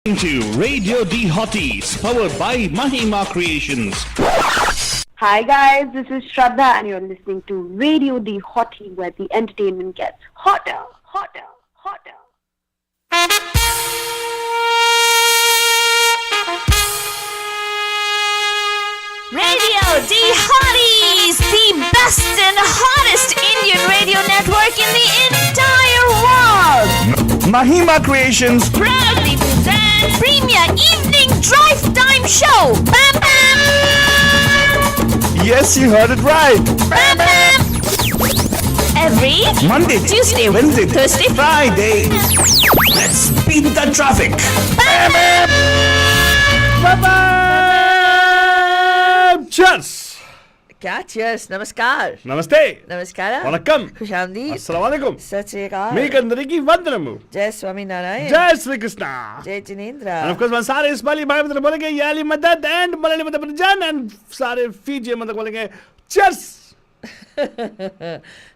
To Radio D Hotties, powered by Mahima Creations. Hi guys, this is Shraddha and you're listening to Radio D Hottie, where the entertainment gets hotter, hotter, hotter. Radio D Hotties, the best and hottest Indian radio network in the entire world. Mahima Creations Proudly presents Premier Evening Drive Time Show. Bam bam. Yes, you heard it right. Bam bam. Every Monday, Tuesday, Wednesday, Thursday, Friday. Let's beat the traffic. Bam bam. Bye-bye. Cheers. क्या cheers नमस्कार Namaste. नमस्कार Vanakkam. खुशामदीद Assalamu alaikum. सत श्री अकाल Meekandariki Vandanamu. जय Swami Narayan Jai Sri Krishna. जय Jinendra And of course, सारे इस्माइली भाई मतलब बोलेंगे याली मदद and मलयाली मदद जान and सारे फीजी मतलब बोलेंगे cheers.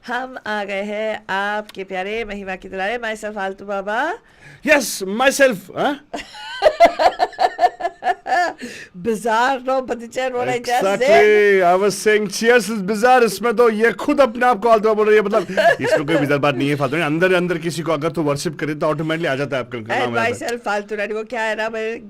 हम आ गए हैं आपके प्यारे महिमा की दुलारे माई सेल्फ फालतू बाबा Yes, myself. Huh? bizarre no but the chair what I just said Exactly. I was saying cheers is bizarre. इसमें तो ये खुद अपने आप को फालतू बोल रही है मतलब इसमें कोई bizarre बात नहीं है फालतू नहीं अंदर अंदर किसी को अगर तो वर्शिप करे तो ऑटोमेटिकली आ जाता है आपका and नाम आता है myself फालतू रानी वो क्या है ना मैं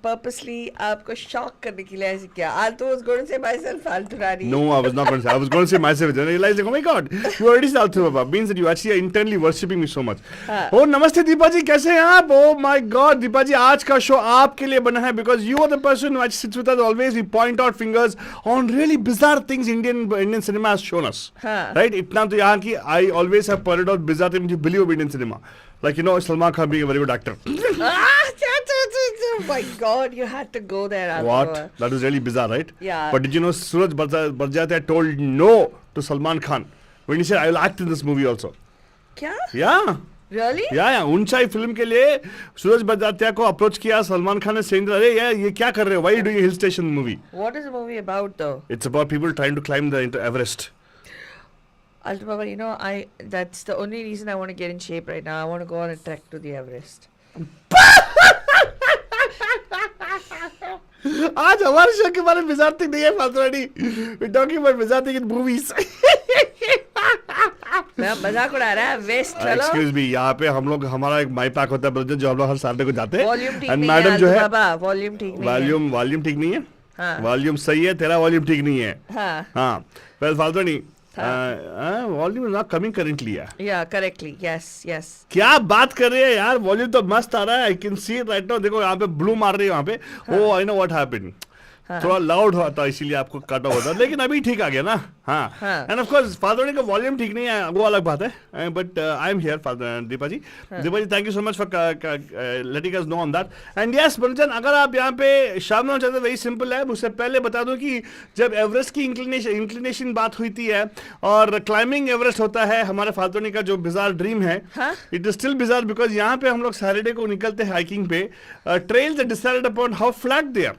purposely आपको शॉक करने के लिए ऐसे किया I was going to say myself फालतू रानी No, I was not going to say. I was going to say myself. Then I realized, oh my God, you already said Althu Baba. Means that you actually are internally worshipping me so much. Oh, namaste Deepa जी कैसे हैं आप? Oh my God, Deepa जी आज का show आपके लिए बना है because you are the person who actually sits with us always. We point out fingers on really bizarre things Indian cinema has shown us. Right? इतना तो यहाँ की I always have pointed out bizarre things you believe of Indian cinema. Like you know, Salman Khan being a very good actor. Oh my God, you had to go there. What? That was really bizarre, right? Yeah. But did you know Suraj Barjatya told no to Salman Khan when he said, I will act in this movie also. क्या? Yeah. Really? Yeah. ऊंचाई film के लिए सूरज बड़जात्या को approach किया सलमान खान ने send अरे यार ये क्या कर रहे हो? Why are you doing a hill station movie? What is the movie about though? It's about people trying to climb the Everest. Alto Baba, you know, that's the only reason I want to get in shape right now. I want to go on a trek to the Everest. आज हमारे show के बारे में bizarre thing नहीं है फालतू we're talking about bizarre thing in movies. मैं मजाक उड़ा रहा है वेस्ट चलो Excuse me, यहाँ पे हम लोग हमारा एक माई पैक होता है ब्रदर जो हम लोग हर साल को जाते हैं वॉल्यूम ठीक and नहीं मैडम है जो है बाबा वॉल्यूम ठीक नहीं है वॉल्यूम ठीक नहीं है हाँ वॉल्यूम सही है तेरा वॉल्यूम ठीक नहीं है हाँ हाँ well फालतू नहीं volume is not coming currently या करेक्टली यस यस क्या बात कर रहे हैं यार वॉल्यूम तो मस्त आ रहा है I can see it right now देखो यहाँ पे ब्लू मार रही है वहाँ पे ओ आई नो व्हाट हैपेंड थोड़ा लाउड हुआ था इसीलिए आपको कट ऑफ होता लेकिन अभी ठीक आ गया ना हाँ एंड ऑफ कोर्स फादर का वॉल्यूम ठीक नहीं है वो अलग बात है but I am here father Deepa ji thank you so much for letting us know on that and yes बंचन अगर आप यहाँ पे शामिल होना चाहते हैं वेरी सिंपल है उससे पहले बता दूं कि जब एवरेस्ट की इंक्लिनेशन बात हुई थी और क्लाइंबिंग एवरेस्ट होता है हमारे फादर का जो बिजार ड्रीम है it is still bizarre because यहाँ पे हम लोग सैटरडे को निकलते हैं हाइकिंग पे trails decided upon how flat they are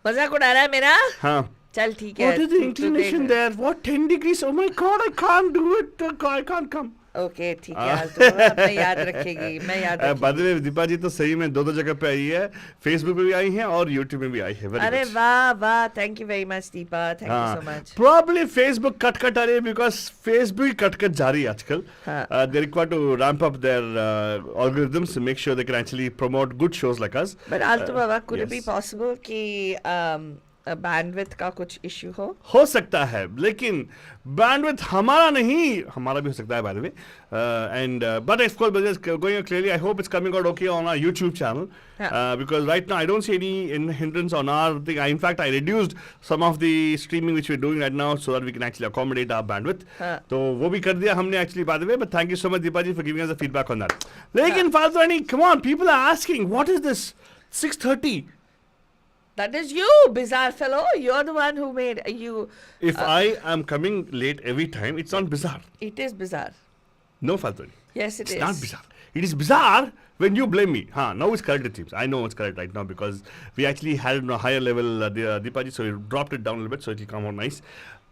मजाक उड़ा रहा है मेरा हाँ चल ठीक है What is the inclination there? What 10 degrees? Oh my God, I can't do it. I can't come. Okay ठीक है आल्टो बाबा मैं याद रखेगी मैं याद रखेगी बाद में दीपा जी तो सही में दो जगह पे आई है फेसबुक पे भी आई है और यूट्यूब में भी आई है अरे वाह वाह thank you very much Deepa thank you so much probably Facebook cut आ रही है बिकॉज फेसबुक ही कट जा रही है आजकल they require to ramp up their algorithms to make sure they can actually promote good shows like us but Alto Baba could it be possible कि bandwidth का कुछ इशू हो सकता है लेकिन बैंडविड्थ हमारा भी हो सकता है by the way and but of course going clearly I hope it's coming out okay on our YouTube channel because right now I don't see any hindrance on our thing. In fact, I reduced some of the streaming which we're doing right now so that we can actually accommodate our bandwidth. तो वो भी कर दिया हमने actually by the way. But thank you so much Deepa ji for giving us the feedback on that. लेकिन फालतू नहीं, come on, people are asking, what is this 6:30? That is you, bizarre fellow. You're the one who made you. If I am coming late every time, it's not bizarre. It is bizarre. No, Faltuni. Yes, it is. It's not bizarre. It is bizarre when you blame me. Now it's correct, it seems. I know it's correct right now because we actually had it on a higher level, Deepaji, so we dropped it down a little bit so it will come out nice.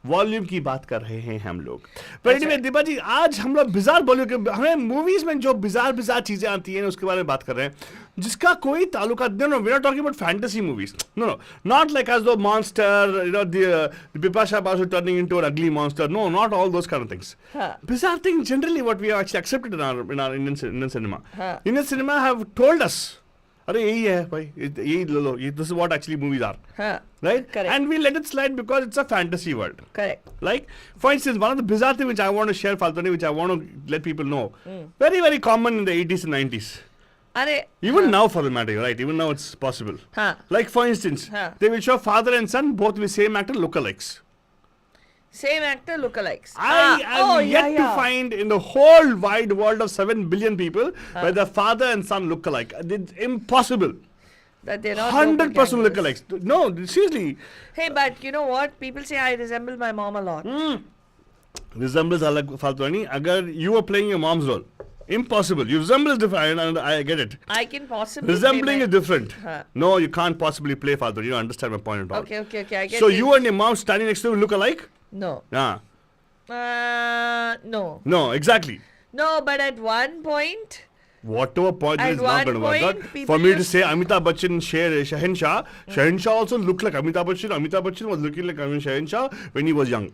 Volume की बात कर रहे हैं हम लोग। पर anyway, Deepa जी आज हम लोग बिजार बॉलीवुड के, हमें मूवीज में जो बिजार चीजें आती हैं उसके बारे में बात कर रहे हैं जिसका कोई ताल्लुका, no we are talking about fantasy movies, no not like as the monster, you know the Bipasha Basu turning into an ugly monster, no not all those kind of things. Bizarre thing generally what we have actually accepted in our Indian cinema. Indian cinema have told us अरे यही है भाई, यही लो, ये this is what actually movies are, right? Correct. And we let it slide because it's a fantasy world. Correct. Like, for instance, one of the bizarre things which I want to share, Faltoni, which I want to let people know, very, very common in the 80s and 90s. Even now, for the matter, right? Even now, it's possible. Like, for instance, they will show father and son, both with same actor, lookalikes. Same actor, lookalikes. I am yet to find in the whole wide world of 7 billion people where the father and son look alike. It's impossible. That they're not 100% lookalikes. No, seriously. Hey, but you know what? People say I resemble my mom a lot. Resembles alag Faltwani. Agar you were playing your mom's role, impossible. You resemble is different, and I get it. I can possibly. Resembling is different. No, you can't possibly play Faltwani. You don't understand my point at all. Okay. I get So it. you and your mom standing next to you look alike? No. No. No, exactly. No, but at one point. Whatever point At is not going to one work point, out. people For me to used- say Amitabh Bachchan, Shahenshah also looked like Amitabh Bachchan. Amitabh Bachchan was looking like Shahenshah when he was young.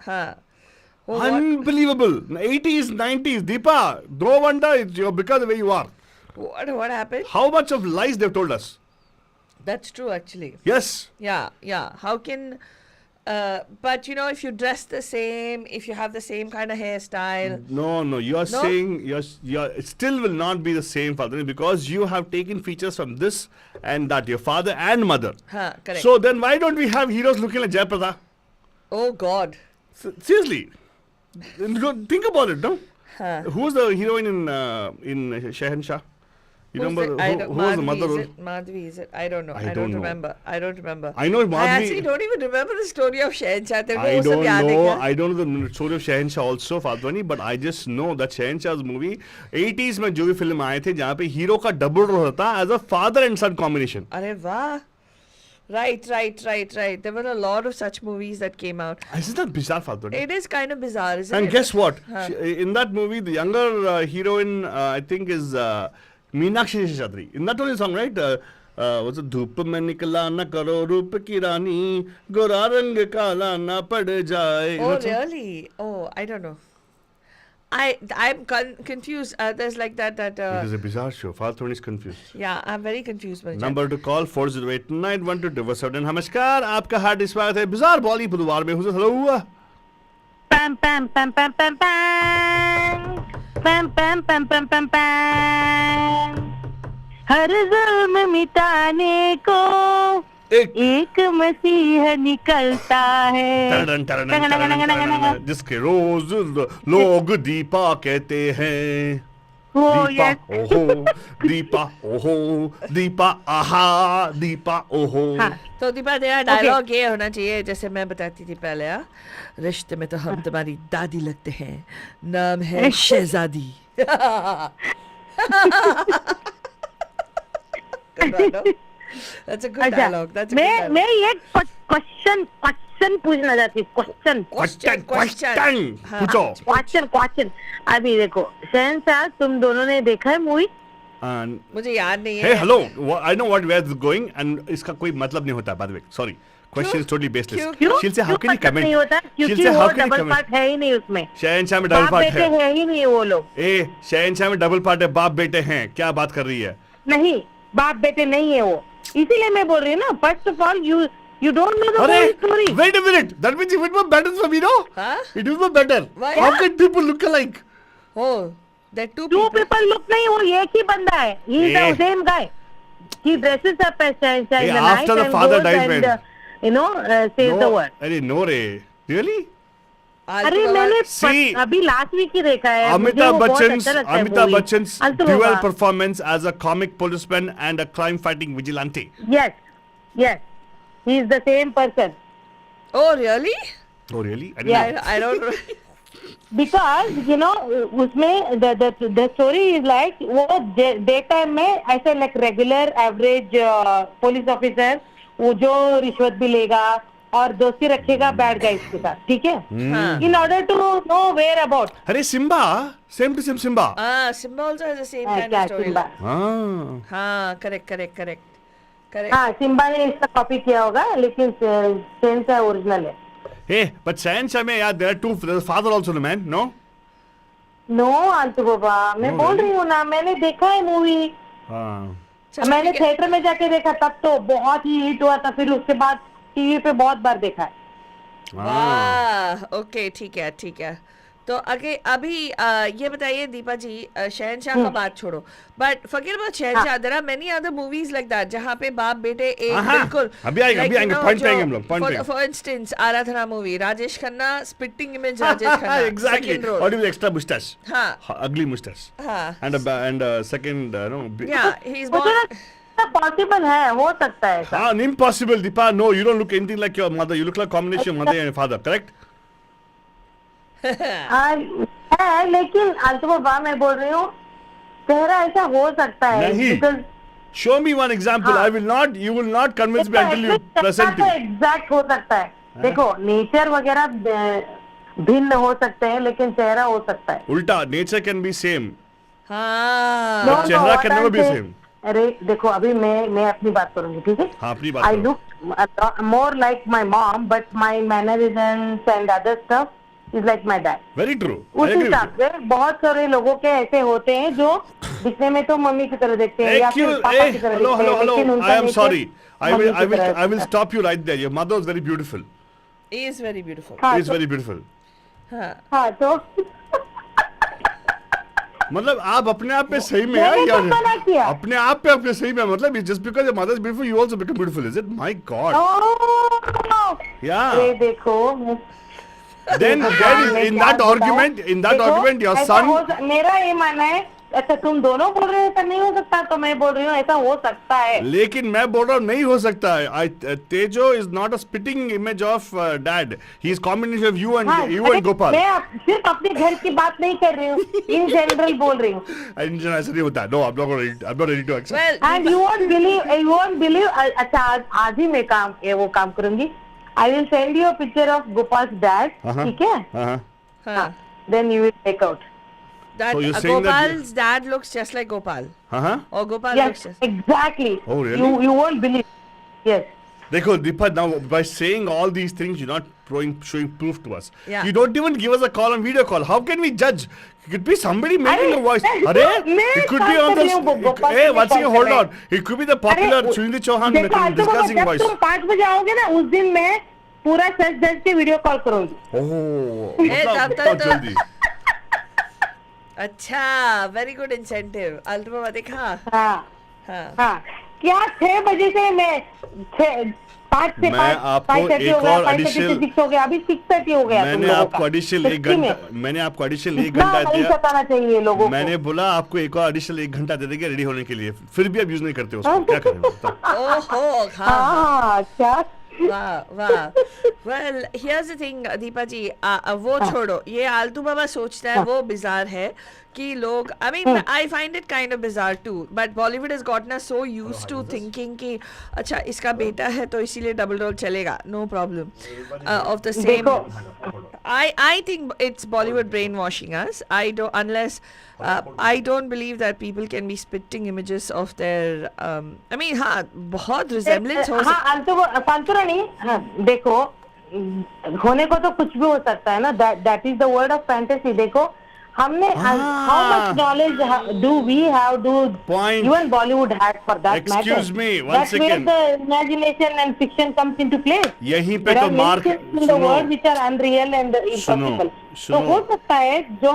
Oh, Unbelievable. 80s, 90s. Deepa, no wonder you're because the way you are. What happened? How much of lies they've told us. That's true, actually. Yes. Yeah. How can... but you know, if you dress the same, if you have the same kind of hairstyle. No. You are saying it still will not be the same, Father, because you have taken features from this and that, your father and mother. Correct. So then why don't we have heroes looking like Jayaprada? Oh God. Seriously. Think about it, no? Who's the heroine in Shahenshah? You remember who was the mother? Madhvi, is it? I don't know. I don't remember. I know Madhvi. I actually don't even remember the story of Shahenshah. I don't know the story of Shahenshah also, Fatwani, but I just know that Shahenshah's movie 80s में जो भी film आए थे जहाँ पे hero का double role होता as a father and son combination. अरे वाह. Right. There were a lot of such movies that came out. Isn't that bizarre, Fatwani? It is kind of bizarre, isn't it? And guess what? In that movie, the younger heroine, I think, is Meenakshi Seshadri. In that only song, right? Was it धूप में निकला न करो रूप की रानी गोरा रंग काला न पड़ जाए. Oh really? Oh, I don't know. I'm confused. There's like that. It is a bizarre show. Faltoni is confused. Yeah, I'm very confused. Number to call 408-912-7. नमस्कार, आपका हार्दिक स्वागत है बिजार बॉली बुधवार में. हुजूर हेलो हुआ. Pam pam pam pam pam pam pam pam pam pam pam pam. हर जुल्म मिटाने को एक मसीह निकलता है. जिसके रोज लोग दीपा कहते हैं. दीपा ओहो दीपा आहा दीपा ओहो. तो दीपा तेरा डायलॉग ये होना चाहिए जैसे मैं बताती थी पहले. रिश्ते में तो हम तुम्हारी दादी लगते हैं, नाम है शहजादी. That's a good dialogue. That's a good dialogue. मैं ये क्वेश्चन पूछना चाहती हूँ. क्वेश्चन. अभी देखो शहंशाह, तुम दोनों ने देखा है मूवी? मुझे याद नहीं है. Hey, hello. I know where this is going and इसका कोई मतलब नहीं होता. By the way, sorry. Question is totally baseless. She'll say, how can you comment? नहीं होता क्योंकि वो डबल पार्ट है ही नहीं उसमें. शहंशाह में डबल पार्ट है ही नहीं वो लोग. शहंशाह में डबल पार्ट है, बाप बेटे हैं. क्या बात कर रही है? नहीं, बाप बेटे नहीं है वो. इसीलिए मैं बोल रही हूँ ना. First of all you don't know the whole story. Wait a minute. That means it was better for me, no? It was better. Why? How can people look alike? Oh, there are two people look नहीं, वो एक ही बंदा है. He is the same guy. He dresses up as Shahenshaah in the night after the and father goes dies, and says the word. अरे no रे. Really? अरे मैंने अभी लास्ट वीक ही देखा है. Amitabh Bachchan's dual performance as a comic policeman and a crime fighting vigilante. Yes. He is the same person. Oh really? I don't know. Because उसमें the story is like वो day time में ऐसे like regular average police officer वो जो रिश्वत भी लेगा, और दोस्ती रखेगा बैड गाइस के साथ, ठीक है, हाँ in order to know where about. अरे Simba, same to same Simba. Simba also has the same kind क्या ऑफ स्टोरी। सिम्बा? हाँ करेक्ट हाँ, सिम्बा ने इसका कॉपी किया होगा, लेकिन सेंसा ओरिजिनल है। Hey, but Sansha में यार there are two, there's a father also no man, no? No आंतु बाबा, मैं बोल रही हूँ ना, मैंने देखा है मूवी, मैंने थिएटर में जाके देखा, तब तो बहुत ही हिट हुआ था, फिर उसके बाद टीवी पे बहुत बार देखा है। वाह, ओके ठीक है। तो अभी ये बताइए दीपा जी, शहनशाह का बात छोड़ो, but Fakir about Shahenshah, there are many other movies like that जहाँ पे बाप बेटे एक बिल्कुल अभी आएंगे पॉइंट पे आएंगे हम लोग, पॉइंट पे। For instance Aradhana movie, Rajesh Khanna spitting image, Rajesh Khanna exactly, or with extra mustache, हाँ ugly mustache, हाँ, and second no, yeah, he's मुझे born. लगता है पॉसिबल है, हो सकता है ऐसा। impossible Deepa, no, you don't look anything like your mother, you look like combination of mother and father, correct? है, लेकिन आंतु बाबा मैं बोल रही हूँ, चेहरा ऐसा हो सकता है, नहीं। because Show me one example. हाँ। I will not, you will not convince me until you present me. Exact हो सकता है, देखो नेचर वगैरह भिन्न हो सकते हैं, लेकिन चेहरा हो सकता है उल्टा, nature can be same, हाँ No, चेहरा what can never I'm be saying- same. अरे देखो, अभी मैं अपनी बात करूंगी, ठीक है। हाँ, अपनी बात आई करो। Look more like my mom, but my mannerisms and other stuff is like my dad. Very true. उस I agree with हिसाब से बहुत सारे लोगों के ऐसे होते हैं जो दिखने में तो मम्मी की तरह देखते हैं या फिर पापा की तरह Hello, देखते हैं, लेकिन hello. उनका I am nature sorry. Mummy की तरह I will है। stop you right there. Your mother is very beautiful. he is very beautiful. हाँ, She is very beautiful. हाँ, तो मतलब आप अपने आप में सही में मैंने हैं तो मना किया। अपने आप पे अपने सही में, मतलब just because your mother is beautiful, you also become beautiful, is it? My God. Yeah. अरे देखो, Then in that argument, your ऐसा son. मेरा ये मानना है, अच्छा तुम दोनों बोल रहे हो ऐसा नहीं हो सकता, तो मैं बोल रही हूँ ऐसा हो सकता है। लेकिन मैं बोल रहा हूँ नहीं हो सकता है। तेजो is not a spitting image of dad. He is combination of you and Gopal. मैं सिर्फ अपने घर की बात नहीं कर रही हूँ, इन जनरल बोल रही हूँ। इन जनरल ऐसा नहीं होता है। No, I'm not ready to accept. Well, and you won't believe, अच्छा आज ही मैं वो काम करूंगी। I will send you a picture of Gopal's dad, ठीक है, हाँ, then you will take out. that So you're saying that Gopal's dad looks just like Gopal, or Gopal looks Yes, just. exactly. Oh, really? You won't believe. Yes. देखो Deepa, now by saying all these things, you're not showing proof to us. Yeah. You don't even give us a call on video call. How can we judge? It could be somebody making a voice. अरे, it could be on the. Hey, one second, hold on. It could be the popular Sunidhi Chauhan discussing voice. तुम 5 बजे आओगे ना, उस दिन मैं पूरा सच के वीडियो कॉल करूंगी। Oh, तब तक बहुत तो- जल्दी। अच्छा, वेरी गुड इंसेंटिव। अल्टमा देखा, हाँ, क्या 6 बजे से मैं 5 से 5 आपको 5:30 एक हो गया, और 5:30 additional- 6 हो गया, अभी 6:30 हो गया। मैंने आपको एडिशनल 1 घंटा, मैंने आपको एडिशनल 1 घंटा नहीं दिया। सताना चाहिए लोगों को। मैंने बोला आपको एक और एडिशनल 1 घंटा दे देंगे रेडी होने के लिए, फिर भी आप यूज नहीं करते उसको, क्या करें बताओ? ओहो, हाँ, हाँ, क्या वाह। Well, here's the thing, Deepa जी, वो छोड़ो, ये आलतू बाबा सोचता है वो बिजार है कि लोग, I mean, I find it kind of bizarre too, but Bollywood has gotten us so used to thinking कि अच्छा इसका बेटा है तो इसीलिए डबल रोल चलेगा, no problem, of the same. I think it's Bollywood brainwashing us. I don't believe that people can be spitting images of their I mean, हाँ, बहुत resemblance हो हाँ, अंतुरानी, हाँ, देखो होने को तो कुछ भी हो सकता है ना, that is the world of fantasy। देखो हमने how much knowledge do we have, Point. even Bollywood had for that matter. Excuse me, one That's second. where the imagination and fiction comes into play. यहीं पे There तो are many mark things in the world which are unreal and impossible. तो हो सकता है जो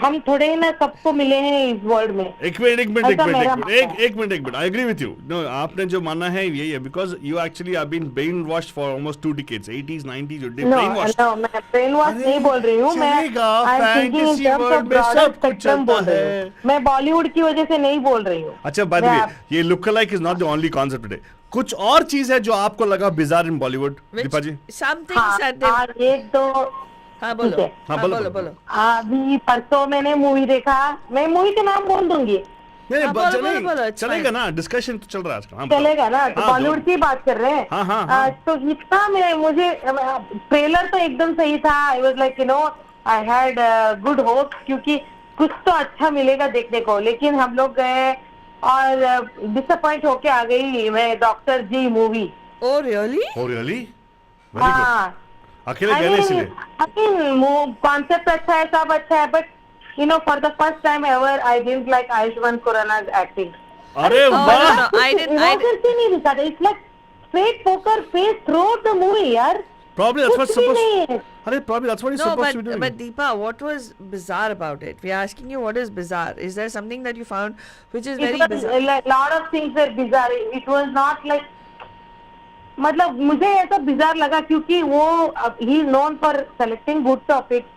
हम थोड़े ही ना सबको मिले हैं इस वर्ल्ड में। एक minute I agree with you. No, आपने जो माना है यही है, because you actually have been brain washed for almost 2 decades, 80s 90s you did brain wash. No, मैं ब्रेन वॉश नहीं बोल रही हूँ, मैं फैंटेसी वर्ल्ड में सब कुछ चलता है। मैं बॉलीवुड की वजह से नहीं बोल रही हूँ। अच्छा, बाय द वे, ये look alike is not the only concept today. कुछ और चीज है जो आपको लगा bizarre in Bollywood, Deepa ji? something that they, एक तो हाँ बोलो, हाँ बोलो। अभी परसों मैंने मूवी देखा, मैं मूवी का नाम बोल दूंगी, नहीं हाँ, बोलो, बोलो, बोलो, नहीं it's चलेगा fine. ना, डिस्कशन तो चल रहा है आजकल। हाँ, बताओ। चलेगा ना, तो हाँ, बॉलीवुड की बात कर रहे हैं। हाँ। तो इतना मुझे ट्रेलर तो एकदम सही था। I was like I had good hope, क्योंकि कुछ तो अच्छा मिलेगा देखने को। लेकिन हम लोग गए और डिसअपॉइंट होके आ गई मैं डॉक्टर जी movie. Oh really? Oh really? Very good. हाँ, अकेले गए नहीं इसलिए। कॉन्सेप्ट अच्छा है, सब अच्छा है, but for the first time ever I didn't like Ayushmann Khurana's acting. अरे Oh, वाह। no, I didn't. Emotions ही नहीं दिखाते. It's like straight poker face throughout the movie, यार. Probably that's what's कुछ भी supposed. नहीं है. अरे probably that's what he's No, supposed to be doing. but Deepa, what was bizarre about it? We are asking you what is bizarre. Is there something that you found which is It very was bizarre? like lot of things were bizarre. It was not like, मतलब मुझे ऐसा bizarre लगा क्योंकि वो he is known for selecting good topics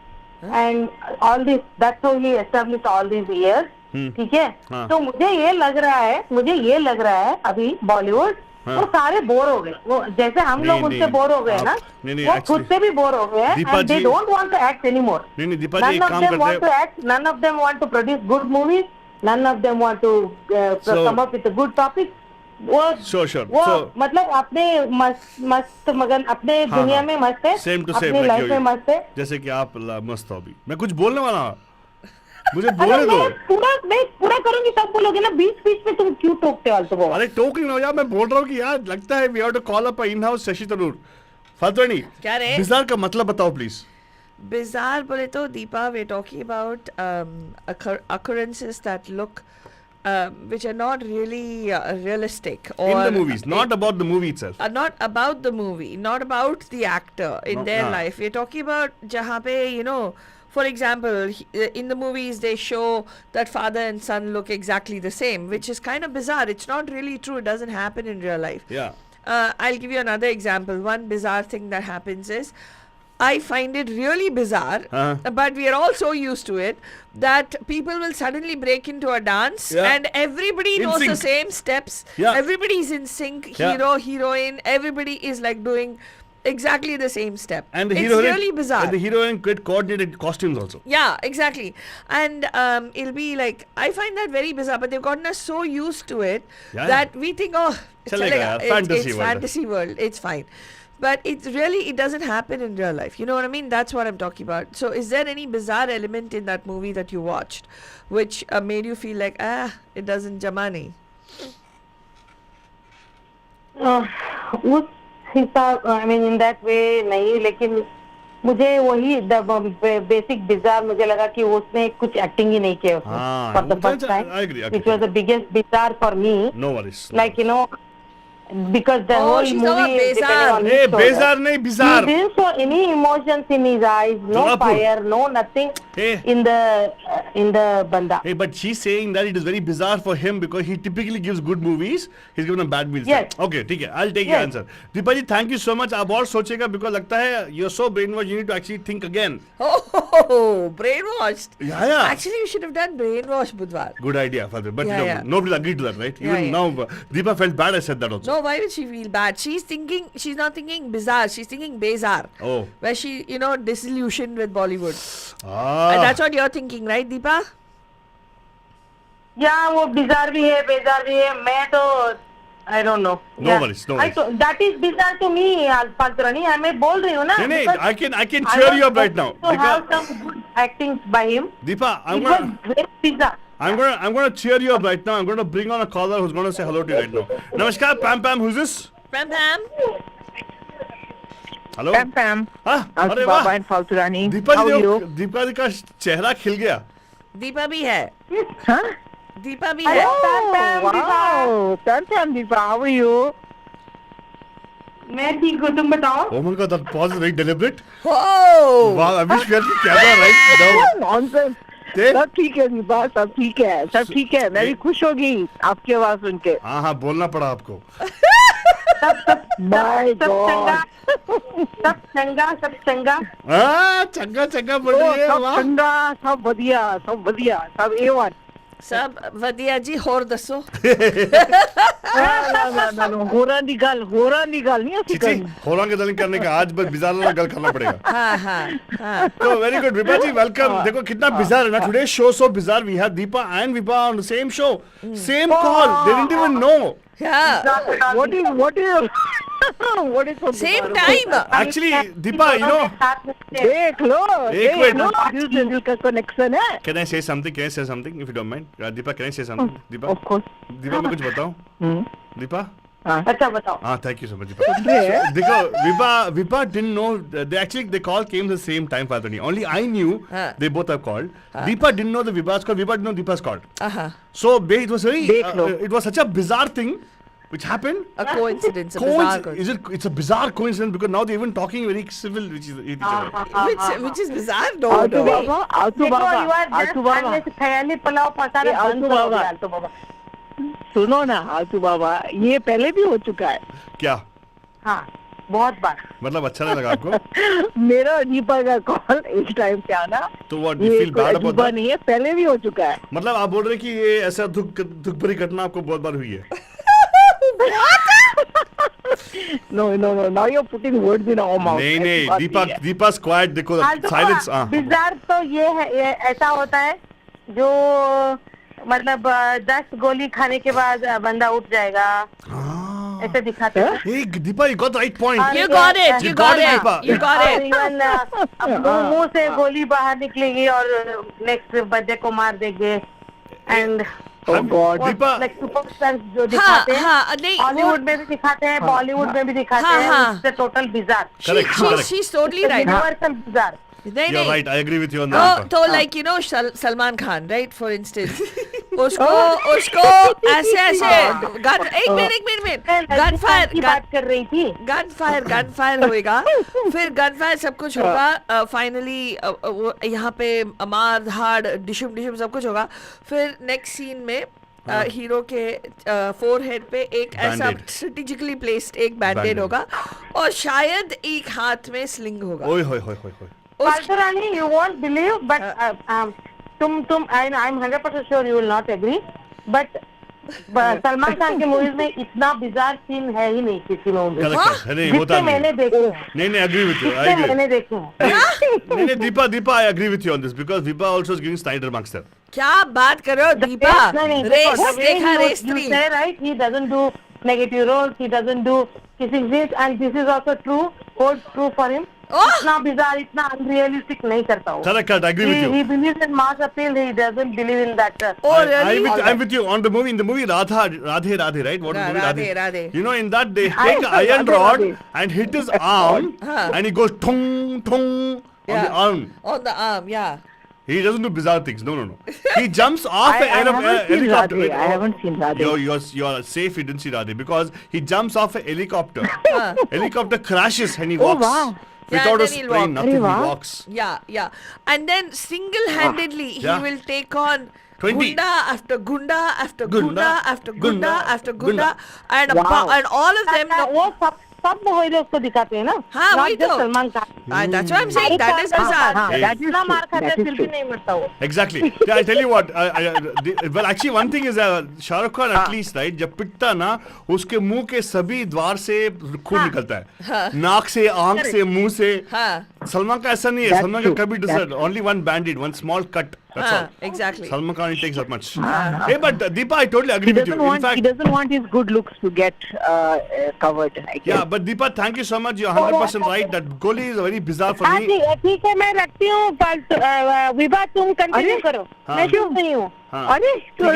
and all this. That's how he established all these years. ठीक है। हाँ. तो मुझे ये लग रहा है अभी बॉलीवुड वो सारे बोर हो गए। वो जैसे हम लोग उनसे बोर हो गए ना, वो खुद से भी बोर हो गए हैं। And they don't want to act anymore. नहीं दीपा जी एक None of काम them करते want to act. None of them want to produce good movies. None of them want to come up with a good topic. वो Sure. वो So मतलब अपने मस्त मगन अपने दुनिया में मस्त है, Same to same अपनी like लाइफ you. में मस्त है। जैसे कि आप मस्त हो अभी। मैं कुछ बोलने वाला हूँ, मुझे बोलने दो। मैं पूरा करूंगी तब बोलोगे ना, बीच में तुम क्यों टोकते हो? तो अरे टोकिंग ना यार, मैं बोल रहा हूँ कि यार लगता है we have to call up in house Shashi Tharoor. फातवानी क्या रे? बिजार का मतलब बताओ प्लीज। Bizarre बोले तो Deepa, we're talking about occurrences that look which are not really realistic or In the movies, not about the movie itself. not about the movie, not about the actor in No, their हाँ. life. We're talking about जहाँ पे for example, in the movies they show that father and son look exactly the same, which is kind of bizarre. It's not really true. It doesn't happen in real life. Yeah. I'll give you another example. One bizarre thing that happens is, I find it really bizarre, but we are all so used to it that people will suddenly break into a dance and everybody knows the same steps. Yeah. Everybody's in sync. Yeah. Hero, heroine, everybody is like doing exactly the same step. And the it's heroine, really bizarre. And the heroine get coordinated costumes also. Yeah, exactly. And it'll be like, I find that very bizarre, but they've gotten us so used to it that we think, oh, Chalega, it's fantasy world, it's fine. But it's really, it doesn't happen in real life. You know what I mean? That's what I'm talking about. So is there any bizarre element in that movie that you watched which made you feel like, it doesn't jamani? उस हिसाब, I mean in that way नहीं, लेकिन मुझे वही basic bizarre मुझे लगा कि उसने कुछ एक्टिंग ही नहीं किया उसने for the first time, which was the biggest bizarre for me. No worries. Like because the whole she's movie is depending on his Hey, shoulder. Bezar nahi, bizarre. He didn't show any emotions in his eyes, no Jodhpur. fire, no nothing in the banda. Hey, but she's saying that it is very bizarre for him because he typically gives good movies. He's given a bad movies. Yes. Okay, ठीक है. I'll take your answer. Deepa ji, thank you so much. आप और सोचेगा because लगता है you're so brainwashed. You need to actually think again. Oh, brainwashed. Yeah. Actually, you should have done brainwash, Budhvaar. Good idea, Father. But Yeah. nobody agreed to that, right? Even now, Deepa felt bad I said that also. No, why would she feel bad? She's not thinking bizarre, she's thinking bezar. Oh. Where she, disillusioned with Bollywood. Ah. And that's what you're thinking, right, Deepa? Yeah, वो bizarre भी है, बेजार भी है. मैं तो I don't know. No worries. That is bizarre to me, Alphanturani. मैं बोल रही हूँ ना. नहीं, I can cheer you up right now. To have some good acting by him. Deepa, It was very bizarre. I'm gonna cheer you up right now. I'm gonna bring on a caller who's gonna say hello to you right now. Namaskar, Pam. Who's this? Pam. Hello. Pam. हाँ, अरे Baba वाह. and Falturani. Deepa How are ji you? Deepa जी का चेहरा खिल गया. Deepa bhi hai. Huh? Deepa bhi Hello, hai. Pam, Wow. Pam, Deepa, how are you? मैं ठीक हूँ, तुम बताओ. Oh my God, that pause is very deliberate. Oh! Wow, I wish we had the camera right now. Nonsense. ते? सब ठीक है दीपा, सब ठीक है. मैं भी खुश होगी आपकी आवाज सुन के. हाँ, बोलना पड़ा आपको. My God. सब चंगा. हाँ, चंगा बोल रही है. सब वाह. ठंडा, सब बढ़िया, सब A1. सब वधिया जी, होर दसो. होरा निकाल नहीं ऐसी चिची होरा के दल करने का आज बस बिजार वाला गल करना पड़ेगा। तो very good Vibha ji, welcome. देखो कितना बिजार है ना, today show so bizarre, we have Deepa and Vibha on the same show, same call, they didn't even know. What is Same time. Actually, Deepa, you know. देख लो का कनेक्शन है। Can I say something? Can I say something if you don't mind? Deepa, can I say something? Deepa. Of course. Deepa, मैं कुछ बताऊं? Deepa. अच्छा बताओ। Thank you so much, Deepa. देखो, Vipa didn't know. They call came the same time, Fatani. Only I knew they both have called. Deepa didn't know the Vipa's called. Vipa didn't know Deepa's called. So it was very. It was such a bizarre thing which happened. A coincidence. A bizarre coincidence. It's a bizarre coincidence because now they're even talking very civil, which is which is bizarre. No. आलतू बाबा ख्याली पुलाव पकाना बंद करो आलतू बाबा। सुनो ना आलतू बाबा, ये पहले भी हो चुका है। क्या? हाँ, बहुत बार। मतलब अच्छा नहीं लगा आपको? मेरा दीपा का कॉल इस टाइम पे आना तो what you feel bad about that? नहीं है, पहले भी हो चुका है। मतलब आप बोल रहे कि ये ऐसा दुख भरी घटना आपको बहुत बार हुई है? No, now you're putting words in our mouth. नहीं, दीपा's quiet, देखो silence। बिजार तो ये है, ऐसा होता है जो मतलब 10 गोली खाने के बाद बंदा उठ जाएगा, ऐसे दिखाते हैं। Deepa, you got the right point. You got it. You got it. मुंह से गोली बाहर निकलेगी और नेक्स्ट बंदे को मार देंगे। एंड दीपा, सुपरस्टार जो दिखाते हैं, हॉलीवुड में भी दिखाते हैं, बॉलीवुड में भी दिखाते हैं, इससे total bizarre. She's totally right. Universal bizarre. You're right, I agree with you on that. तो like you know Salman Khan, right, for instance, उसको ऐसे गन, एक मिनट गन फायर होएगा, फिर गन फायर सब कुछ होगा, फाइनली यहाँ पे मार धाड़ डिशुम सब कुछ होगा, फिर नेक्स्ट सीन में हीरो के फोरहेड पे एक ऐसा स्ट्रेटेजिकली प्लेस्ड एक बैंडेड होगा और शायद एक हाथ में स्लिंग होगा। ओए होए होए होए। Paltarani, you won't believe, but I'm 100% sure you will not agree. But Salman Khan के मूवीज में इतना बिजार सीन है ही नहीं किसी मूवी में, जितने मैंने देखे हैं। नहीं, agree with you. मैंने देखे हैं। नहीं, Deepa, I agree with you on this because Deepa also is giving Snyder marks there. क्या बात कर रहे हो दीपा? रेस देखा, race 3। You say right, he doesn't do negative roles, he doesn't do kissing scenes, and this is also true, holds true for him. इतना bizarre, इतना unrealistic नहीं करता वो। Correct, I agree with you. He believes in mass appeal, he doesn't believe in that. I'm with you on the movie. In the movie Radhe, right? What movie Radhe? You know, in that they take an iron rod and hit his arm, and he goes thong on the arm. On the arm, yeah. He doesn't do bizarre things. No. He jumps off an helicopter. I haven't seen Radhe. You are safe. You didn't see Radhe because he jumps off a helicopter. Helicopter crashes and he walks. Oh, wow. Without a sprain, nothing. He walks. Yeah. And then single-handedly he will take on 20. Gunda after Gunda after Gunda after Gunda after Gunda, and all of them. वो सब heroes को दिखाते हैं ना। हाँ, वही तो। Salman Khan. That's what I'm saying. That is bizarre. इतना मार खाते हैं फिर भी नहीं मरता वो। Exactly. I tell you what. Well, actually, one thing is Shah Rukh Khan at least, right? जब पिटता ना, उसके मुंह के सभी द्वार से खून निकलता है। नाक से, आंख से, मुंह से। सलमान का ऐसा नहीं है। सलमान का कभी doesn't. Only one bandit, one small cut. That's all. Exactly. Salman Khan takes that much. Hey, but Deepa, I totally agree with you. In fact, he doesn't want his good looks to get covered. I guess. Yeah, but Deepa, thank you so much. You're 100% right. That Goli is very bizarre for me. ठीक है, मैं रखती हूँ। विभा तुम continue करो। मैं क्यों नहीं हूँ? अरे क्यों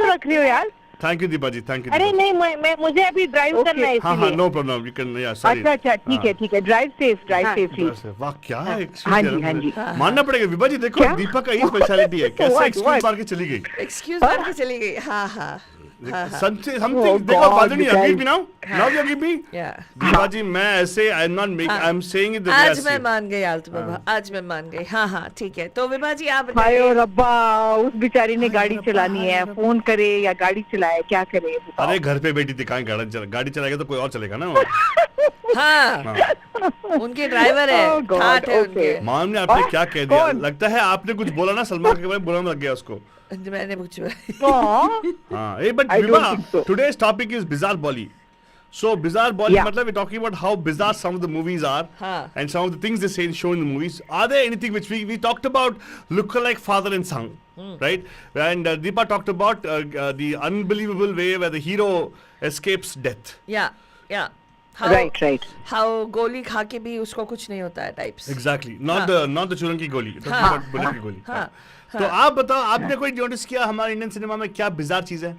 रख रही हो यार? Thank you, Deepa ji. Thank you. अरे नहीं, मैं मुझे अभी ड्राइव करना है इसलिए। हाँ, no problem. You can, yeah, sorry. अच्छा, ठीक है। Drive safe. वाह, क्या है? हाँ जी। मानना पड़ेगा विभा जी, देखो दीपा का ये स्पेशलिटी है, कैसे एक्सक्यूज मार के चली गई। Excuse मार के चली गई। हाँ। Something देखो Badani, agree me now? Now you agree me? Yeah. Deepa जी, मैं ऐसे I'm not making, I'm saying it the way I आज see मैं it. मान गई आलतू बाबा, आज मैं मान गई। हाँ, ठीक है। तो विभा जी आप हाय रब्बा, उस बेचारी ने गाड़ी चलानी है, फोन करे या गाड़ी चलाए, क्या करे? अरे घर पे बैठी थी, कहाँ गाड़ी चलाएगा तो कोई और चलेगा ना। हाँ उनके ड्राइवर है, Oh God, ठाठ है okay. उनके। माम ने आपने क्या कह दिया? कौन? लगता है आपने कुछ बोला ना, सलमान के बारे में बुरा लग गया उसको। मैंने कुछ Aw. हाँ, but I don't Vibha, think so. today's topic is bizarre Bolly. So bizarre Bolly, Yeah. matlab we're talking about how bizarre some of the movies are, हाँ. and some of the things they say show in the movies. Are there anything which we talked about look-alike father and son, right? And Deepa talked about the unbelievable way where the hero escapes death. या Right. how गोली खा के भी उसको कुछ नहीं होता है टाइप्स। Exactly. हाँ. Not the चुरन की गोली. Talking हाँ. about bullet की गोली. हाँ. तो आप बताओ, आपने कोई नोटिस किया हमारे इंडियन सिनेमा में क्या बिजार चीज है?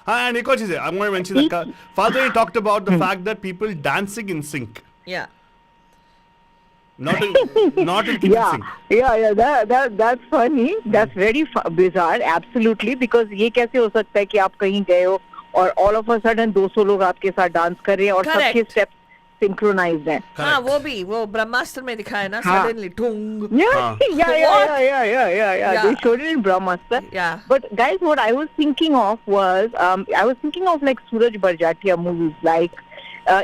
हाँ, and एक और चीज है, I'm going to mention that Father talked about the fact that people dancing in sync, या not in keep in sync. Yeah. That's funny. That's very bizarre. Absolutely. Because ये कैसे हो सकता है कि आप कहीं गए हो और all of a sudden 200 लोग आपके साथ डांस कर रहे हैं और Correct. सबके स्टेप्स सिंक्रोनाइज्ड हैं. हाँ वो ब्रह्मास्त्र में दिखाया ना, हाँ. Suddenly ठुंग। Yeah. They showed it in Brahmastra. Yeah. But guys, what I was thinking of was, I was thinking of like Suraj Barjatia movies, like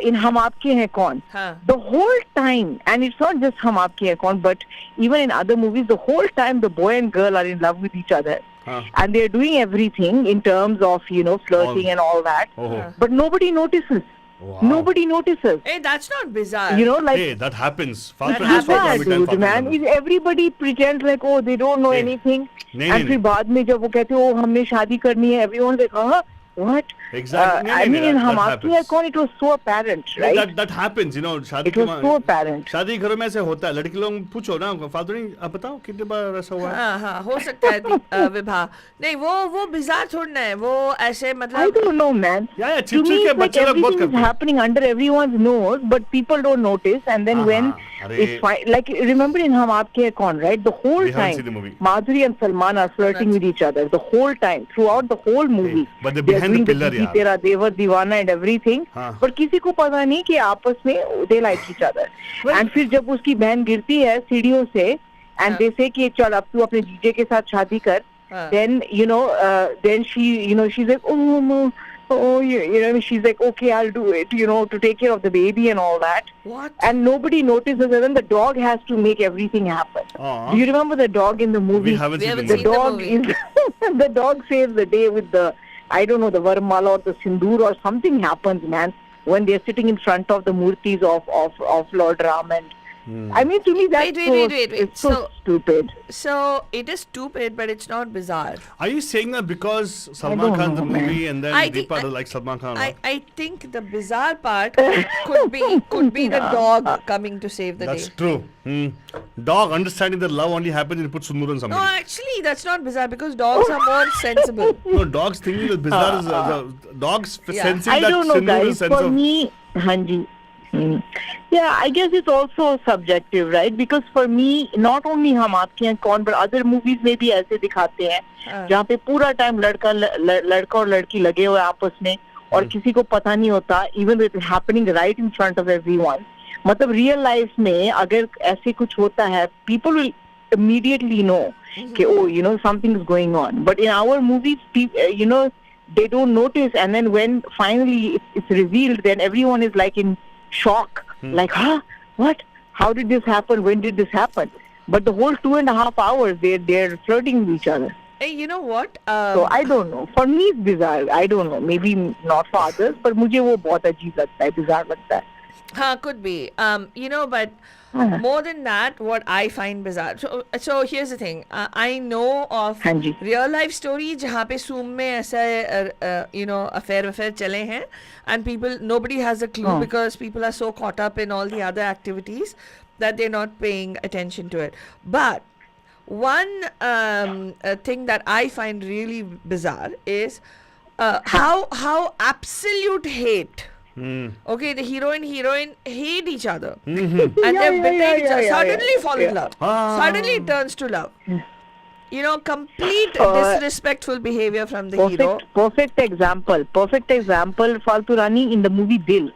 in Hum Aapke Hain Kaun. हाँ. The whole time, and it's not just Hum Aapke Hain Kaun, but even in other movies, the whole time the boy and girl are in love with each other. And they're doing everything in terms of, flirting and all that. Oh. But nobody notices. Wow. Nobody notices. Hey, that's not bizarre. Like... Hey, that happens. That Just for Yeah, comedy time, dude, man. Everybody pretends like, oh, they don't know Hey. anything. नहीं, And नहीं, फिर बाद में जब वो कहते हो हमने शादी करनी है, everyone's like, huh? What? Exactly. I mean, in that Hum Aapke happens. Hain Kaun, it was so apparent, right? That happens, शादी It was so apparent. शादी घरों में ऐसे होता है, लड़की लोग पूछो ना, फादर आप बताओ कितने बार ऐसा हुआ है? हाँ हो सकता है विभा। नहीं वो बिजार थोड़ना है, वो ऐसे I मतलब don't know, man. Yeah, To me, के it's like बच्चे लोग बहुत everything is करते हैं। happening under everyone's nose, but people don't notice. And then when अरे। it's fine, like remember in Hum Aapke Hain Kaun, right? The whole We haven't time, seen the movie. Madhuri and Salman are flirting with each other the whole time, throughout the whole movie. but they're They are behind the doing pillar, Kisi यार। Tera Devar Divana and everything. हाँ। But किसी को पता नहीं कि आपस में they like each other. And फिर जब उसकी बहन गिरती है सीढ़ियों से, and they say कि चल अब तू अपने जीजे के साथ शादी कर, then then she's like she's like okay, I'll do it, to take care of the baby and all that. What? And nobody notices, and then the dog has to make everything happen. Aw. Do you remember the dog in the movie? We haven't seen haven't the The seen movie. the dog is the dog saves the day with the, I don't know, the varmala or the sindoor or something happens, man, when they're sitting in front of the murtis of Lord Ram. And I mean, to me that's Wait. it's so So- stupid. So it is stupid, but it's not bizarre. Are you saying that because Salman don't Khan's the know, man. movie and then I think- Deepa doesn't like Salman Khan? I think the bizarre part could be the dog coming to save the That's day. true. Dog understanding that love only happens when you put sundur on No, somebody. actually, that's not bizarre because dogs are more sensible. No, dogs thinking that bizarre is the dogs Yeah. sensing I that don't know, sindoor guys. is sense For of. me, Hanji. Yeah, I guess it's also subjective, right? Because for me, not only Hum Aapke Hain Kaun, but other movies में भी ऐसे दिखाते हैं जहाँ पे पूरा time लड़का और लड़की लगे हुए आपस में और किसी को पता नहीं होता, even though it's happening right in front of everyone. मतलब real life में अगर ऐसे कुछ होता है, people will immediately know कि oh, something is going on. But in our movies, they don't notice, and then when finally it's revealed, then everyone is like in shock, like, huh, what, how did this happen, when did this happen? But the whole 2.5 hours they're flirting with each other. Hey, you know what? So I don't know, for me it's bizarre. I don't know, maybe not for others, but मुझे वो बहुत अजीब लगता है, bizarre लगता है. Could be. But more than that, what I find bizarre. So here's the thing. I know of हाँ जी. real life story जहाँ पे Zoom में ऐसा affair चले हैं, and nobody has a clue because people are so caught up in all the other activities that they're not paying attention to it. But one thing that I find really bizarre is how absolute hate. Okay, the hero and heroine hate each other, and they've betrayed each other. Suddenly fall in love. Suddenly it turns to love. Complete disrespectful behavior from the hero. Perfect example. Faltu Rani in the movie Dil.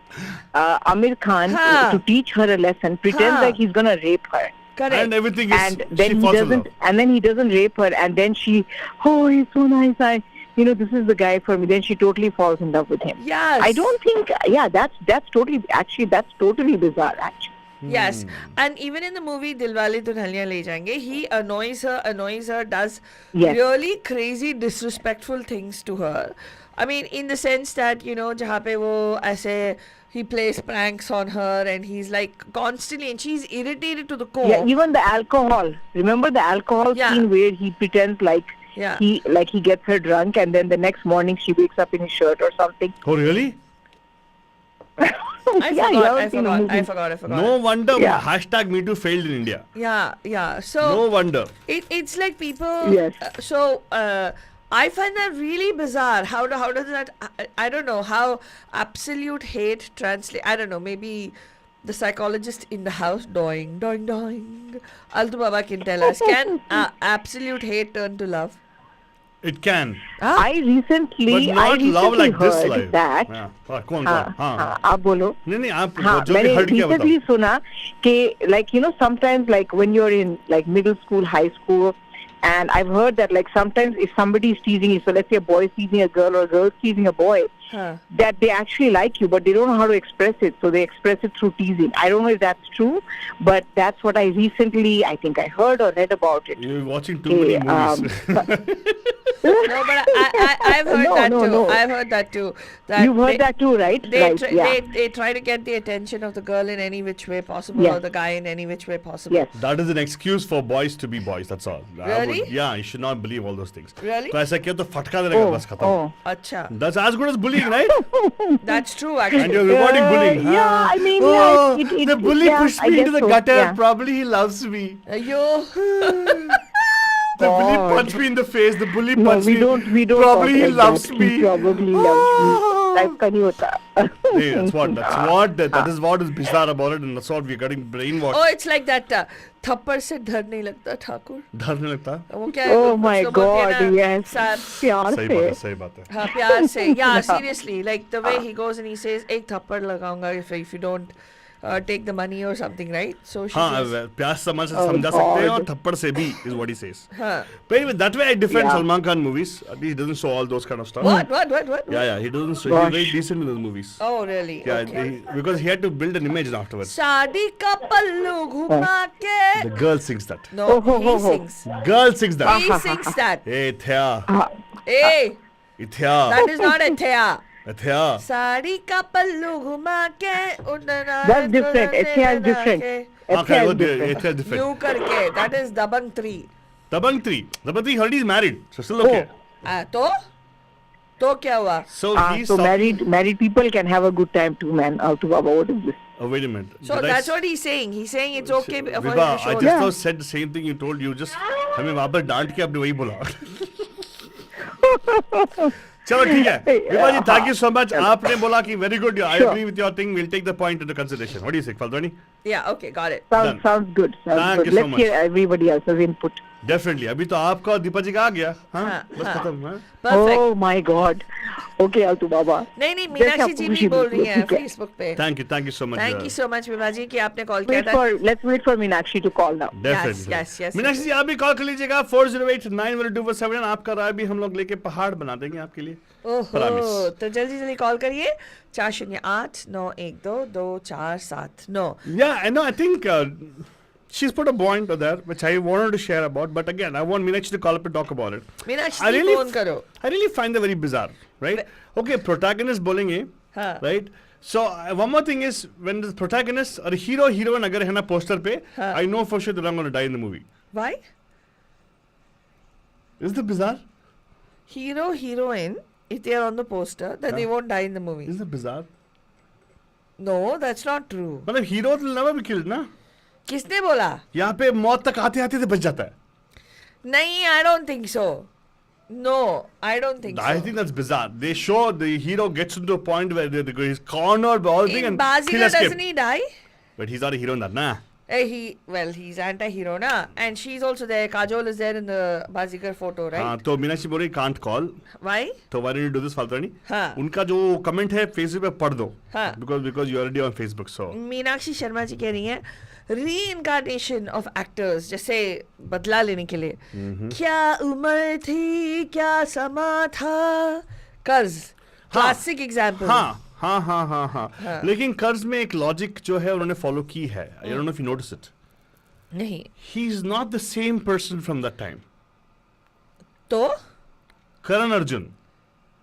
Amir Khan, to teach her a lesson, pretends like he's gonna rape her. Correct. And everything is, And then she he falls in love. doesn't. And then he doesn't rape her. And then she, oh, he's so nice. this is the guy for me. Then she totally falls in love with him. Yes. I don't think, that's totally bizarre, actually. Yes, and even in the movie Dilwale Dulhaniya Le Jayenge, he annoys her, does Yes. really crazy, disrespectful things to her. I mean, in the sense that, jahan pe wo aise, he plays pranks on her and he's like constantly, and she's irritated to the core. Yeah, even the alcohol. Remember the alcohol Yeah. scene where he pretends like Yeah. he gets her drunk, and then the next morning she wakes up in his shirt or something. Oh, really? I forgot. No wonder Yeah. hashtag Me Too failed in India. Yeah. So No wonder. it's like people. Yes. I find that really bizarre. How does that? I don't know how absolute hate translate. I don't know. Maybe the psychologist in the house, doing. Altu Baba can tell us. Can absolute hate turn to love? It can. I recently But not love like this heard life. that. Yeah. कौन हाँ, हाँ आप बोलो. नहीं आप हाँ, जो भी मैंने हर्ट किया recently बताओ. सुना कि sometimes like when you're in like middle school, high school, and I've heard that like sometimes if somebody is teasing you, so let's say a boy is teasing a girl or a girl is teasing a boy, that they actually like you, but they don't know how to express it, so they express it through teasing. I don't know if that's true, but that's what I think I heard or read about it. You're watching too many movies. No, but I've heard No, that no, too. no. I've heard that too. That You've heard that too, right? Right, yeah. They try to get the attention of the girl in any which way possible, Yes. or the guy in any which way possible. Yes. That is an excuse for boys to be boys. That's all. Really? Yeah, you should not believe all those things. Really? तो ऐसा किया तो फटका देगा बस खत्म. Oh. Acha. That's as good as bullying, right? That's true, And actually. you're rewarding bullying. Yeah, I mean, oh, yeah, the bully pushed I me guess into the so, gutter. yeah. Probably he loves me. Yo. The bully God. punched me in the face. The bully No, punched we me. don't. Probably he talk like loves that. me. He probably loves me. Type का नहीं होता. Hey, that is what is bizarre about it, and that's what we're getting brainwashed. Oh, it's like that. थप्पड़ से डर नहीं लगता ठाकुर. डर नहीं लगता? वो क्या है? Oh कुछ my तो बोलते हैं God, ना, yes. सार- प्यार सही से. बात है. हाँ प्यार से. Yeah, seriously. Like the way he goes and he says, एक थप्पड़ लगाऊंगा if you don't take the money or something, right? So she हाँ says, प्यार से समझ Oh समझा सकते हैं और God. थप्पड़ से भी is what he says. हाँ. But anyway, that way I defend Yeah. Salman Khan movies. At least he doesn't show all those kind of stuff. What? Yeah, he doesn't show. He's Gosh. very decent in those movies. Oh, really? Yeah, Okay. because he had to build an image afterwards. शादी का पल्लू घुमा के. The girl sings that. No, Oh, oh, he oh, oh. sings. Girl sings that. He sings that. Hey, Thea. Hey, Thea. that is not a thea. Thea. Sari का पल्लू घुमा के उड़ना. That's different. Ethia is different. Okay, Ethia वो is different. Ethia is different. यूं करके. That is Dabang 3. Dabang 3 already is married. So still okay. तो क्या हुआ? So he's So married people can have a good time too, man. Altu Baba, what is this? Oh, wait a minute. So Did that's I what he's saying. He's saying it's okay for him Vibha, to show I that. just now said the same thing you told you. Just हमें वापस डांट के आपने वही बोला. चलो ठीक है. विभा जी, thank you so much. आपने बोला कि very good. I agree with your thing. We'll take the point into consideration. What do you say, Faldwani? Yeah, okay, got it. Done. Sounds good. Thank you so Let's much. hear everybody else's input. Definitely. अभी तो आपका और दीपा जी का आ गया. हाँ, हाँ, बस हाँ. खत्म. हाँ. Perfect. Oh my God. Okay, Altu Baba. नहीं मीनाक्षी जी भी बोल रही हैं Facebook पे. Thank you so much. Thank you so much Vibha जी कि आपने कॉल किया था. Let's wait for Meenakshi to call now. Definitely. Yes. Meenakshi जी आप भी कॉल कर लीजिएगा 408-912-7. आपका राय भी हम लोग लेके पहाड़ बना देंगे आपके लिए. ओहो, Promise. तो जल्दी कॉल करिए 408-912-2479. Yeah, I know. I think she's put a point there, which I wanted to share about. But again, I want Meenakshi to call up and talk about it. Meenakshi I ji really, phone करो. I really find that very bizarre, right? Okay, protagonist बोलेंगे, हाँ. right? So one more thing is when the protagonist or hero heroine अगर है ना poster पे, हाँ. I know for sure that I'm going to die in the movie. Why? Isn't that bizarre? Hero, heroine, if they are on the poster, then they won't die in the movie. Isn't that bizarre? No, that's not true. मतलब hero will never be killed ना? किसने बोला? यहाँ पे मौत तक आते आते तो बच जाता है. नहीं, I don't think so. No, I don't think I so. think that's bizarre. They show the hero gets into a point where he's cornered by all things In and he'll Bazigar escape. doesn't he die? But he's not a hero in that, nah. He's anti-hero na, and she's also there. Kajol is there in the Bazigar photo, right? हाँ तो मीनाक्षी बोल रही can't call. Why? तो why did you do this फालतू नहीं? हाँ. उनका जो कमेंट है फेसबुक पे पढ़ दो. हाँ. Because you already on Facebook so. Meenakshi Sharma ji कह रही हैं reincarnation of actors जैसे बदला लेने के लिए. क्या उम्र थी क्या समा था कर्ज क्लासिक एग्जाम्पल. हाँ. लेकिन कर्ज में एक लॉजिक जो है उन्होंने फॉलो की है. I don't know if you notice it. नहीं. He is not the same person from that time. तो Karan Arjun.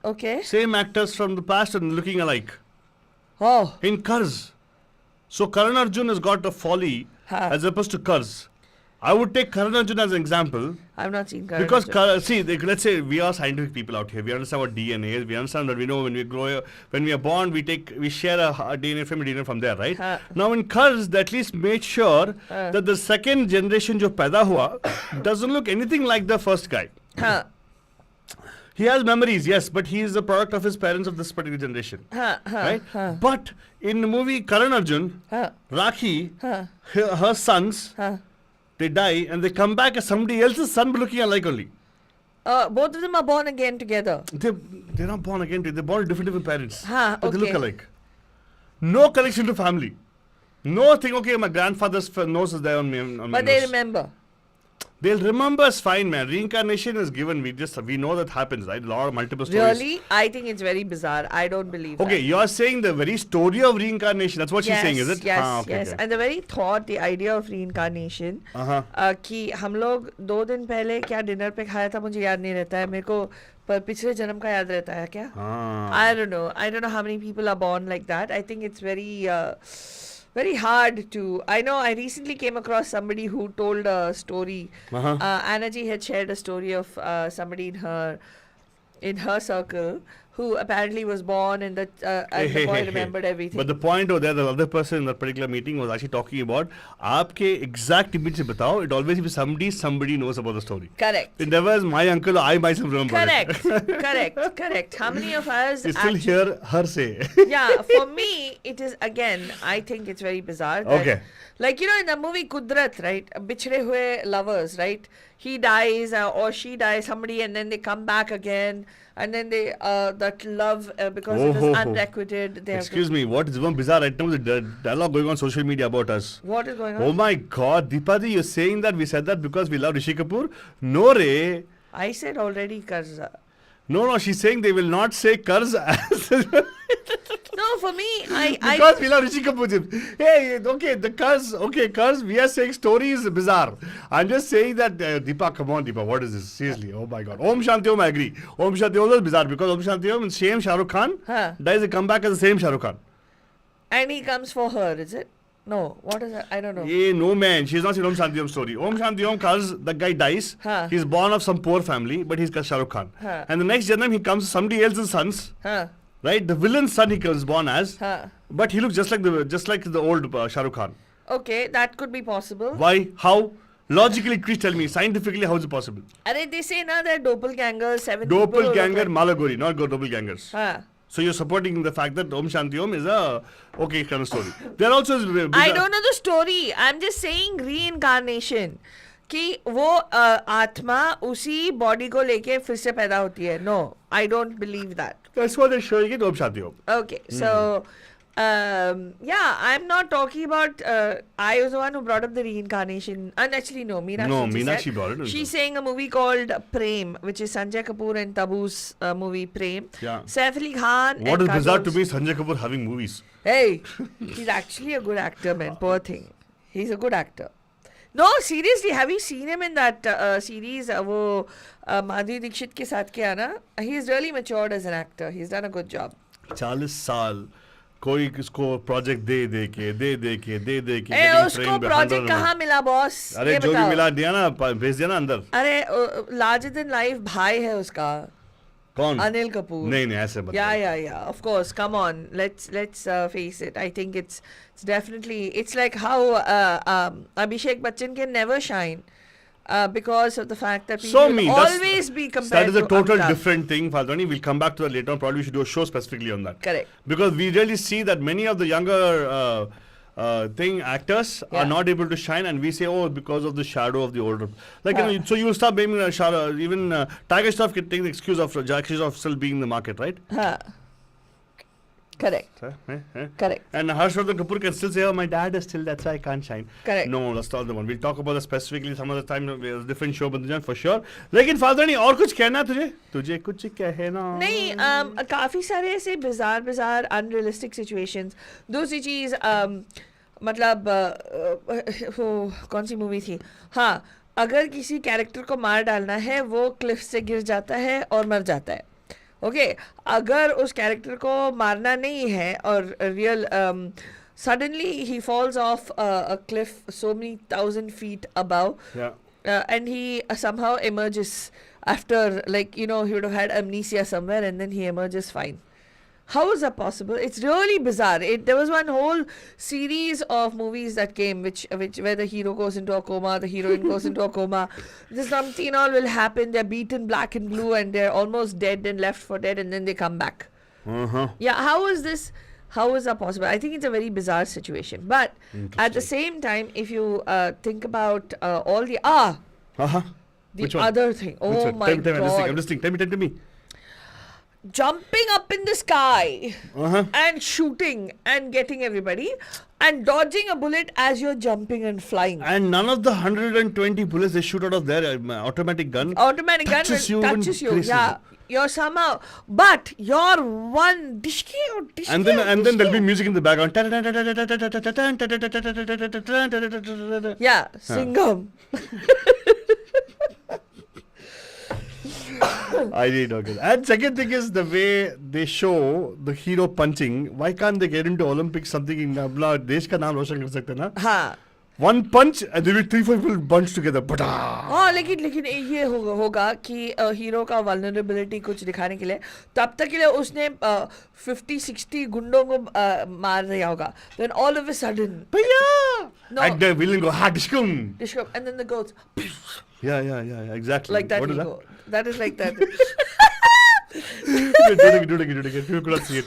Okay. Same actors from the past and looking alike. Oh. In Karz. So Karan Arjun has got a folly as opposed to Karz. I would take Karan Arjun as an example. I've not seen Karan Because Arjun. let's say we are scientific people out here. We understand what DNA is. We understand that we know when we grow, when we are born, we share a DNA from there, right? Now in Karz, they at least made sure that the second generation जो पैदा हुआ doesn't look anything like the first guy. He has memories, yes, but he is the product of his parents of this particular generation. Right? But in the movie Karan Arjun, Rakhi, her sons, they die and they come back as somebody else's son looking alike only. Both of them are born again together. They're not born again, they're born to different parents. But they okay. look alike. No connection to family. No thing, okay, my grandfather's nose is there on me. But they remember. They'll remember us fine, man. Reincarnation is given. We know that happens, right? A lot of multiple stories. Really? I think it's very bizarre. I don't believe Okay, that. you're saying the very story of reincarnation. That's what she's saying, is it? Yes, okay, yes. okay. And the very thought, the idea of reincarnation, कि हम लोग 2 दिन पहले क्या dinner पे खाया था मुझे याद नहीं रहता है. मेरे को पर पिछले जन्म का याद रहता है क्या? I don't know. I don't know how many people are born like that. I think it's very hard to. I know I recently came across somebody who told a story. Anna ji had shared a story of somebody in her circle who apparently was born and the boy remembered everything. But the point over there, the other person in that particular meeting was actually talking about आपके exact image से बताओ. It always be somebody knows about the story. Correct. It never is my uncle or I myself remember. Correct. How many of us You still hear her say. Yeah, for me, it is again, I think it's very bizarre. That, Okay. Like, in the movie Kudrat, right? Bichde hue lovers, right? He dies or she dies, somebody, and then they come back again. And then they, that love, because it was unrequited. They Excuse me, what is even bizarre right now? The dialogue going on social media about us. What is going on? Oh my God, Deepadi, you're saying that we said that because we love Rishi Kapoor? No, Ray. I said already Karza. No, she's saying they will not say Karz as... No, for me, because we love Rishi Kapoor. Hey, okay, Karz, we are saying story is bizarre. I'm just saying that, Deepa, come on, Deepa, what is this? Seriously, oh my God. Om Shanti Om, I agree. Om Shanti Om is bizarre because Om Shanti Om is same Shah Rukh Khan. Dies, they come back as the same Shah Rukh Khan. And he comes for her, is it? No, what is that? I don't know. No man, she's not seen Om Shanti Om story. Om Shanti Om Karz, the guy dies. He's born of some poor family, but he's Shah Rukh Khan. And the next Janam, he comes somebody else's sons. Right, the villain's son he was born as, but he looks just like the old Shah Rukh Khan. Okay, that could be possible. Why? How? Logically, please tell me. Scientifically, how is it possible? They say now they're doppelgangers. 7 Doppelganger, Malagori, not doppelgangers. So you're supporting the fact that Om Shanti Om is a okay kind of story. There also is. I don't know the story. I'm just saying reincarnation. कि वो आत्मा उसी body को लेके फिर से पैदा होती है. No, I don't believe that. That's what they're showing it. Om Shanti Om. Okay, so I'm not talking about. I was the one who brought up the reincarnation, and actually no, Meenakshi brought it. She's saying a movie called Prem, which is Sanjay Kapoor and Tabu's movie Prem. Yeah. Saif Ali Khan. What is bizarre to me is Sanjay Kapoor having movies. Hey, he's actually a good actor, man. Poor thing. He's a good actor. No, seriously, have you seen him in that series? वो Madhuri Dixit के साथ किया ना? He's really matured as an actor. He's done a good job. 40 साल कोई इसको project दे के उसको प्रोजेक्ट कहाँ मिला बॉस? अरे जो भी मिला दिया ना भेज दिया ना अंदर. अरे larger than life भाई है उसका. कौन? Anil Kapoor. नहीं ऐसे मत. Yeah. Of course. Come on. Let's face it. I think it's definitely. It's like how Abhishek Bachchan can never shine because of the fact that people will always be compared to That is a total Amitabh. different thing, Faldani. We'll come back to that later on. Probably we should do a show specifically on that. Correct. Because we really see that many of the younger thing, actors are not able to shine, and we say, oh, because of the shadow of the older. Like, so you start blaming the shadow. Even Tiger Shroff can take the excuse of Jack Shroff still being in the market, right? Correct. Correct. And Harshvardhan Kapoor can still say, oh, my dad is still, that's why I can't shine. Correct. No, that's not the one. We'll talk about that specifically some other time. Different show, but for sure. लेकिन father और कुछ कहना तुझे कुछ कहना नहीं काफी सारे ऐसे bizarre unrealistic situations. दूसरी चीज मतलब वो कौन सी मूवी थी, हाँ, अगर किसी कैरेक्टर को मार डालना है वो क्लिफ से गिर जाता है और मर जाता है. ओके, अगर उस कैरेक्टर को मारना नहीं है और real suddenly he falls off a cliff so many thousand feet above, and he somehow emerges after, like, you know, he would have had amnesia somewhere and then he emerges fine. How is that possible? It's really bizarre. There was one whole series of movies that came which where the hero goes into a coma, the heroine goes into a coma. There's something all will happen. They're beaten black and blue and they're almost dead and left for dead, and then they come back. Yeah, how is that possible? I think it's a very bizarre situation. But at the same time, if you think about all the other thing. Oh my God. I'm listening. Tell me. Jumping up in the sky and shooting and getting everybody and dodging a bullet as you're jumping and flying. And none of the 120 bullets they shoot out of their automatic gun touches you. Yeah, you're somehow, but you're one and then there'll be music in the background. Yeah, Singham. I really don't get it. And second thing is the way they show the hero punching. Why can't they get into Olympics something in अपना देश का नाम रोशन कर सकते ना? हाँ. One punch and there will be 3-4 people bunch together. हाँ, लेकिन ये होगा कि हीरो का vulnerability कुछ दिखाने के लिए तब तक के लिए उसने 50-60 गुंडों को मार दिया होगा. Then all of a sudden, no. And the villain go dishkum, and then the ghost. Yeah, exactly. Like that. What is that? Go. That is like that. do it again. People could not see it.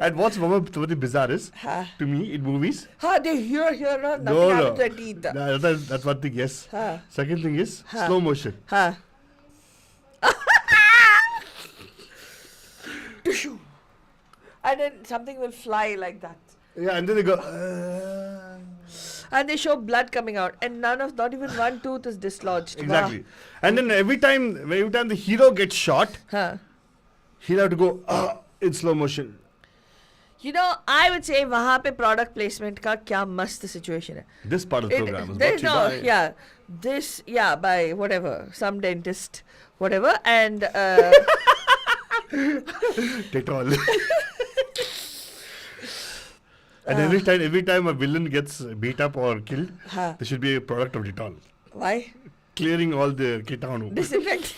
And what's very bizarre is, to me, in movies, they hear nothing out of their teeth. That's one thing, yes. Second thing is slow motion. And then something will fly like that. Yeah, and then they go. And they show blood coming out, and not even one tooth is dislodged. Exactly. Wow. And then every time the hero gets shot, he'll have to go in slow motion. You know, I would say वहाँ पे product placement का क्या मस्त situation है. This part of the program is brought to you by... by whatever, some dentist, whatever, and... Dettol. And every time a villain gets beat up or killed, there should be a product of Dettol. Why? Clearing all the kitanu. Disinfect.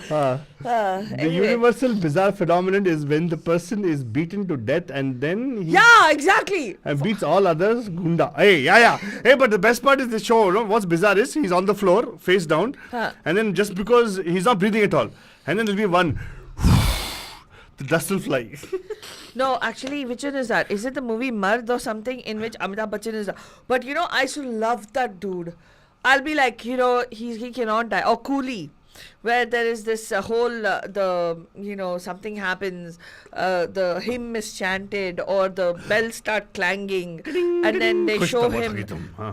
The universal bizarre phenomenon is when the person is beaten to death and then he exactly, and beats all others. Gunda. Hey, but the best part is the show. You know, what's bizarre is he's on the floor, face down, and then just because he's not breathing at all, and then there'll be one. The dust will fly. No, actually, which one is that? Is it the movie Mard or something in which Amitabh Bachchan is? But you know, I used to love that dude. I'll be like, you know, he cannot die. Or Coolie, where there is this whole something happens, the hymn is chanted or the bells start clanging, and then they show him,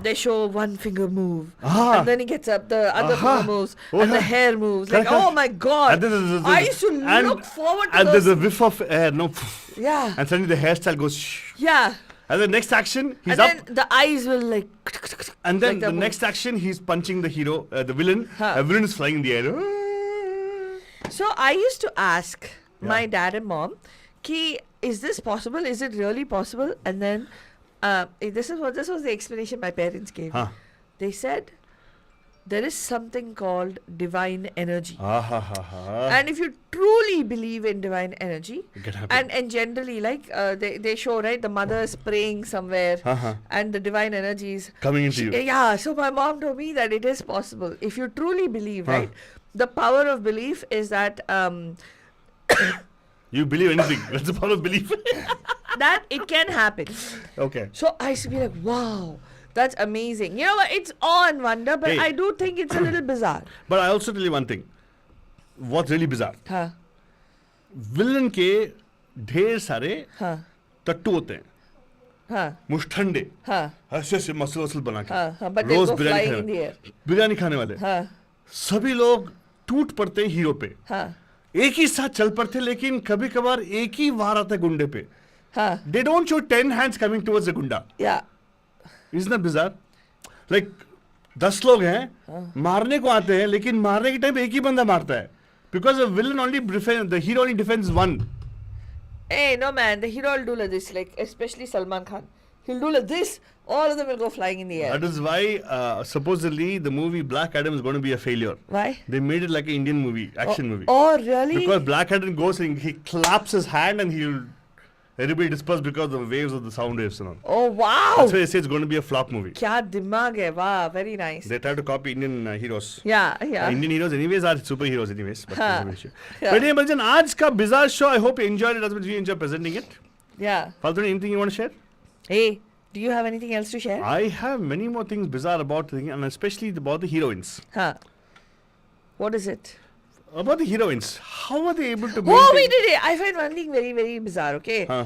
they show one finger move, and then he gets up, the other finger moves, and the hair moves. Like, oh my God! I used to look forward to and those. there's a whiff of air, Yeah. And suddenly the hairstyle goes. Shh. Yeah. And the next action, he's and up. And then the eyes will like. And then the next action, he's punching the hero, the villain. The villain is flying in the air. So I used to ask my dad and mom, is this possible? Is it really possible? And then this was the explanation my parents gave. They said, there is something called divine energy. And if you truly believe in divine energy, and generally, like they show, right, the mother is praying somewhere and the divine energy is coming into you. Yeah, so my mom told me that it is possible. If you truly believe, right, the power of belief is that You believe anything. That's the power of belief. That it can happen. Okay. So I used to be like, wow, that's amazing. You know what? It's awe and wonder, but Hey. I do think it's a little bizarre. But I also tell you one thing. What's really bizarre? Huh. Villain के ढेर सारे Huh. टट्टू होते हैं, Huh. मुष्ठंडे, Huh. ऐसे ऐसे muscle वसल बना Huh. के But they rose go biryani flying in the खाने air. बिरयानी खाने वाले Huh. सभी लोग टूट पड़ते हैं हीरो पे, Huh. एक ही साथ चल पड़ते, लेकिन कभी कभार एक ही वार आता है गुंडे पे. Huh. They don't show 10 hands coming towards the gunda. Yeah. Isn't that bizarre? Like 10 लोग हैं, मारने को आते हैं, लेकिन मारने के टाइम एक ही बंदा मारता है. Because the villain only defends, the hero only defends one. Hey, no man, the hero will do like this, like especially Salman Khan. He'll do like this, all of them will go flying in the air. That is why supposedly the movie Black Adam is going to be a failure. Why? They made it like an Indian movie, action movie. Oh, really? Because Black Adam goes and he claps his hand and everybody disperses because of the waves of the sound waves and all. Oh, wow. That's why they say it's going to be a flop movie. Kya dimag hai, wow, very nice. They try to copy Indian heroes. Yeah, yeah. Indian heroes anyways are superheroes anyways. But हाँ. But anyway, Baljan, आज का bizarre show, I hope you enjoyed it as much as we enjoyed presenting it. Yeah. Faltuni, anything you want to share? Hey, do you have anything else to share? I have many more things bizarre about the thing, and especially about the heroines. Huh. What is it? About the heroines, how are they able to Oh, maintain- wait. I find one thing very, very bizarre, okay? Huh.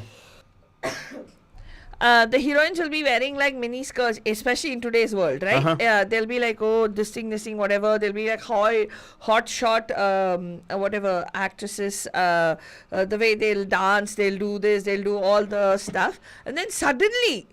The heroines will be wearing like mini skirts, especially in today's world, right? Uh-huh. Yeah, they'll be like, oh, this thing, whatever. They'll be like hot shot, whatever actresses. The way they'll dance, they'll do this, they'll do all the stuff, and then suddenly,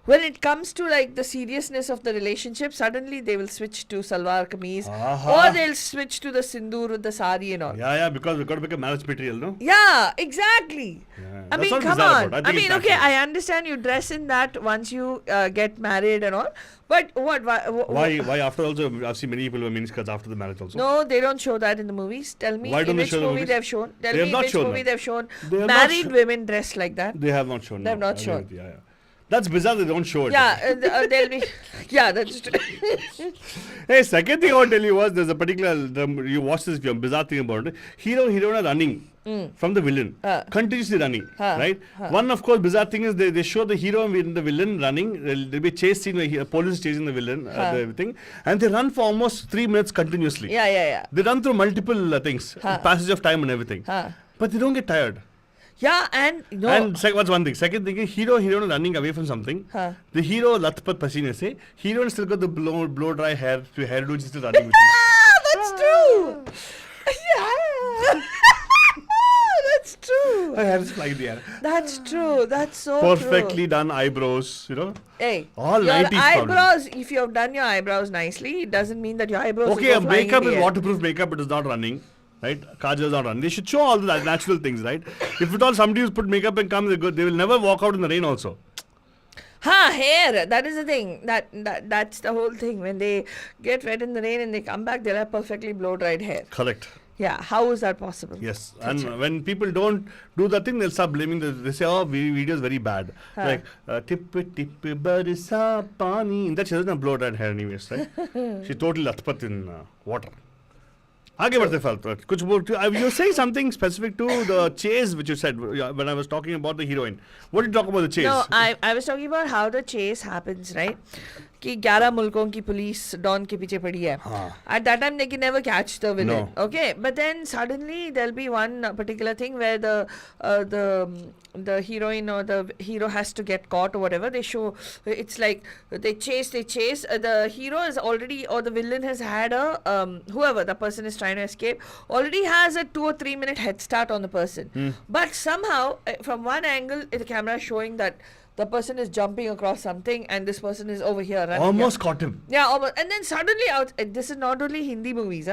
when it comes to like the seriousness of the relationship, suddenly they will switch to salwar kameez, or they'll switch to the sindoor with the sari and all. Yeah, because we've got to make a marriage material, no? Yeah, exactly. Yeah. I That's mean, not come bizarre on. about it. I think mean, it's okay, natural. I understand you dress in that once you get married and all, but what? Why after also, I've seen many people wear miniskirts after the marriage also. No, they don't show that in the movies. Tell me Why don't in they which show the movie movies? they've shown. Tell They have me not which shown movie that. they've shown They have not married women dressed like that. They have not shown. They have no. not I shown. agree with you, yeah. That's bizarre, they don't show it. Yeah, they'll be. Yeah, that's true. Hey, second thing I want to tell you was there's a particular, you watch this film, bizarre thing about it. Hero and heroine are running from the villain, continuously running, right? One, of course, bizarre thing is they show the hero and the villain running. There'll be a chase scene where police is chasing the villain, everything, and they run for almost 3 minutes continuously. Yeah. They run through multiple things, passage of time and everything, but they don't get tired. Yeah, and no. And what's one thing? Second thing is heroine running away from something. The hero latpat pasine se. Heroine still got the blow dry hair to hairdo, she's still running with him. That's true. Yeah. That's true. Her hair is flying in the air. That's true. That's so Perfectly true. done eyebrows, you know. Hey, All your 90s eyebrows, if you have done your eyebrows nicely, it doesn't mean that your eyebrows Okay, will a go flying makeup in the is air. waterproof makeup, it is not running. Right? Kajal is not running. They should show all the natural things, right? If at all somebody who's put makeup and comes, they will never walk out in the rain also. Hair. That is the thing. That's the whole thing. When they get wet in the rain and they come back, they'll have perfectly blow-dried hair. Correct. Yeah. How is that possible? Yes, and when people don't do that thing, they'll start blaming. They say, "Oh, video is very bad." Like tip tip barsa pani. That she doesn't have blow-dried hair anyways, right? She's totally latpat in water. आगे बढ़ते फालतू कुछ बोल you're saying something specific to the chase which you said when I was talking about the heroine. What did you talk about the chase? No, I was talking about how the chase happens, right? कि 11 मुल्कों की police don के पीछे पड़ी है. At that time they can never catch the villain. No. Okay, but then suddenly there'll be one particular thing where the heroine or the hero has to get caught or whatever. They show it's like they chase. The hero is already, or the villain has had a whoever the person is trying to escape already has a 2 or 3 minute head start on the person. But somehow from one angle the camera is showing that the person is jumping across something and this person is over here running. Almost caught him. Yeah, almost. And then suddenly this is not only Hindi movies,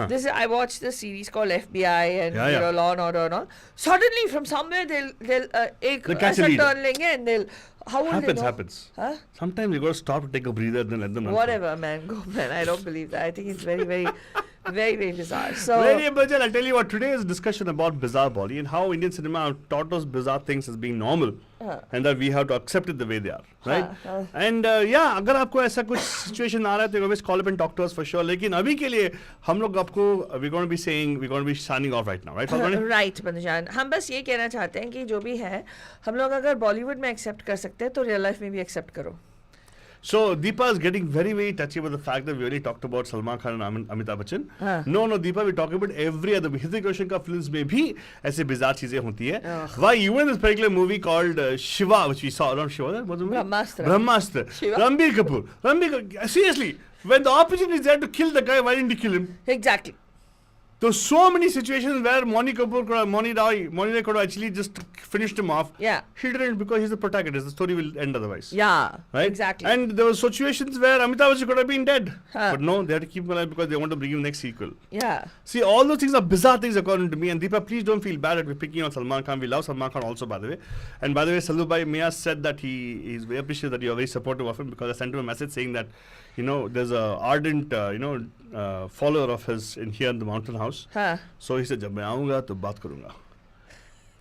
This is, I watched this series called FBI and you know, Law and Order and all. Suddenly from somewhere they'll catch a lead. turn lenge and they'll how will they know? Happens. Huh? Sometimes you got to stop to take a breather and then let them run. Whatever, man. Go, man. I don't believe that. I think it's very, very Very, very bizarre. So, Very bizarre. I'll tell you what, today is a discussion about bizarre Bolly and how Indian cinema have taught us bizarre things as being normal and that we have to accept it the way they are, right? And yeah, अगर आपको ऐसा कुछ situation आ रहा है तो always call up and talk to us for sure. लेकिन अभी के लिए हम लोग आपको we're going to be signing off right now, right? right, बंदूजान. हम बस ये कहना चाहते हैं कि जो भी है हम लोग अगर बॉलीवुड में एक्सेप्ट कर सकते हैं तो रियल लाइफ में भी एक्सेप्ट करो. So Deepa is getting very, very touchy with the fact that we already talked about Salman Khan and Amitabh Bachchan. No, Deepa, we're talking about every other. Hrithik Roshan ka films में भी ऐसे bizarre चीजें होती है. Why even this particular movie called Shiva, which we saw, not Shiva, what was the movie? Brahmastra. Ranbir Kapoor. Seriously, when the opportunity is there to kill the guy, why didn't he kill him? Exactly. There's so many situations where Moni Rai could have actually just finished him off. Yeah. He didn't because he's the protagonist. The story will end otherwise. Yeah. Right? Exactly. And there were situations where Amitabh Bachchan could have been dead. But no, they had to keep him alive because they want to bring him next sequel. Yeah. See, all those things are bizarre things according to me. And Deepa, please don't feel bad that we're picking on Salman Khan. We love Salman Khan also, by the way. And by the way, Salu Bhai Mia said that he's very appreciative that you're very supportive of him because I sent him a message saying that, you know, there's a ardent, follower of his in here in the mountain house. So he said, जब मैं आऊँगा तो बात करूँगा.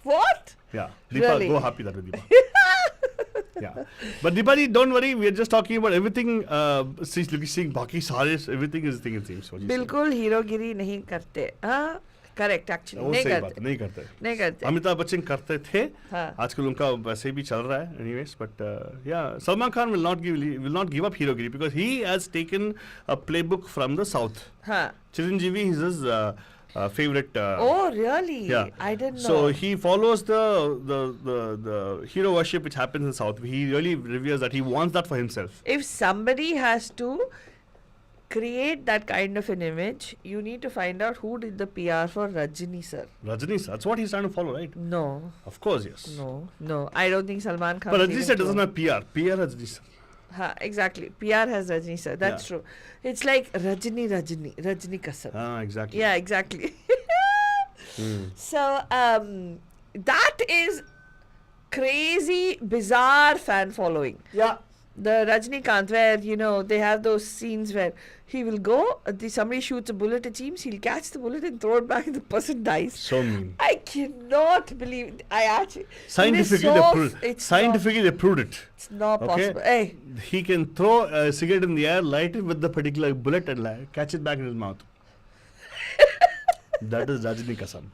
What? Yeah. Deepa, Really? go happy that way, Deepa. Yeah. But Deepa ji, don't worry. We are just talking about everything. Seeing बाकी सारे everything is thing it seems. बिल्कुल हीरोगिरी नहीं करते. करेक्ट एक्चुअली नहीं करते. अमिताभ बच्चन करते थे. आजकल उनका वैसे भी चल रहा है. Anyways, but yeah, Salman Khan will not give up herogiri because he has taken a playbook from the south. Chiranjeevi is his favorite. Oh really? Yeah. I didn't know. So he follows the hero worship which happens in south. He really reveres that he wants that for himself. If somebody has to create that kind of an image, you need to find out who did the PR for Rajini sir. Rajini sir, that's what he's trying to follow, right? No. Of course, yes. No. I don't think Salman Khan. But Rajini sir doesn't have PR. PR has Rajini sir. Exactly. PR has Rajini sir. That's true. It's like Rajini Kasam. Exactly. Yeah, exactly. So, that is crazy, bizarre fan following. Yeah. The Rajnikant, where, you know, they have those scenes where he will go, somebody shoots a bullet, it seems, he'll catch the bullet and throw it back and the person dies. So mean. I cannot believe, I actually... Scientifically, they proved it. It's not possible. Hey. He can throw a cigarette in the air, light it with the particular bullet and catch it back in his mouth. That is Rajini Kasam.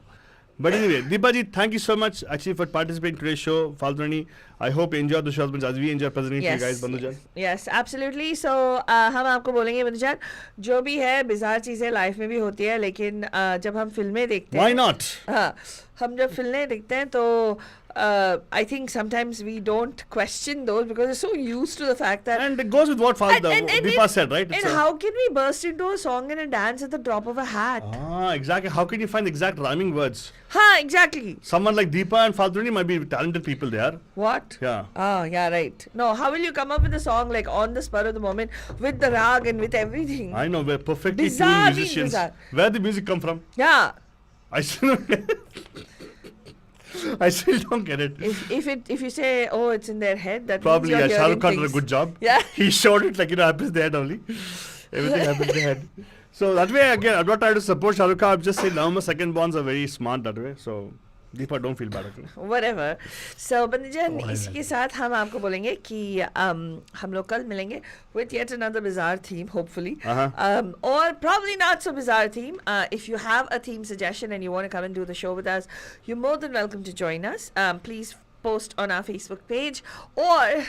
But anyway, Deepa ji, thank you so much actually for participating in today's show. Faldrani, I hope you enjoyed the show as we enjoy presenting to you guys, Bandhujan. Yes, absolutely. So, हम आपको बोलेंगे Bandhujan, जो भी है bizarre चीजें life में भी होती है, लेकिन जब हम फिल्में देखते हैं, Why not? हाँ, हम जब फिल्में देखते हैं तो I think sometimes we don't question those because we're so used to the fact that... And it goes with what Deepa said, right? And how can we burst into a song and a dance at the drop of a hat? Exactly. How can you find exact rhyming words? Exactly. Someone like Deepa and Faldrani might be talented people there. What? Yeah. Yeah, right. No, how will you come up with a song like on the spur of the moment with the rag and with everything? I know, we're perfectly tuned musicians. Where did the music come from? Yeah. I still don't get it. If you say, oh, it's in their head, that probably means you're Shah Rukh Khan did a things. good job. Yeah. He showed it like, happens in the head only. Everything happens in the head. So that way, again, I'm not trying to support Shah Rukh Khan. I'm just saying November 2nd bonds are very smart that way. So Deepa, don't feel bad at me. Whatever. So Bandhujan, इसके साथ हम आपको बोलेंगे कि हम लोग कल मिलेंगे with yet another bizarre theme, hopefully. Or probably not so bizarre theme. If you have a theme suggestion and you want to come and do the show with us, you're more than welcome to join us. Please post on our Facebook page or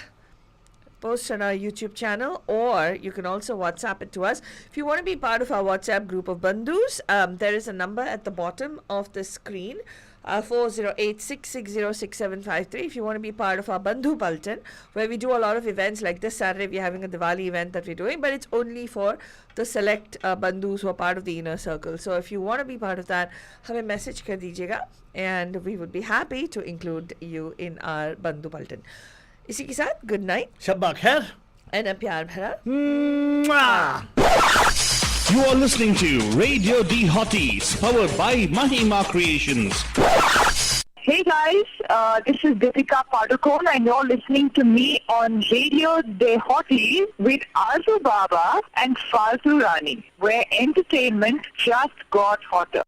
post on our YouTube channel, or you can also WhatsApp it to us. If you want to be part of our WhatsApp group of Bandhus, there is a number at the bottom of the screen. 408-660-6753 if you want to be part of our Bandhu Bulletin, where we do a lot of events. Like this Saturday we're having a Diwali event that we're doing, but it's only for the select Bandhus who are part of the inner circle. So if you want to be part of that, hame message kar dijiyega and we would be happy to include you in our Bandhu Bulletin. इसी के साथ good night. Shabba khair. And a प्यार भरा. You are listening to Radio D Hotties, powered by Mahima Creations. Hey guys, this is Deepika Padukone and you're listening to me on Radio De Hotties with Altu Baba and Faltu Rani, where entertainment just got hotter.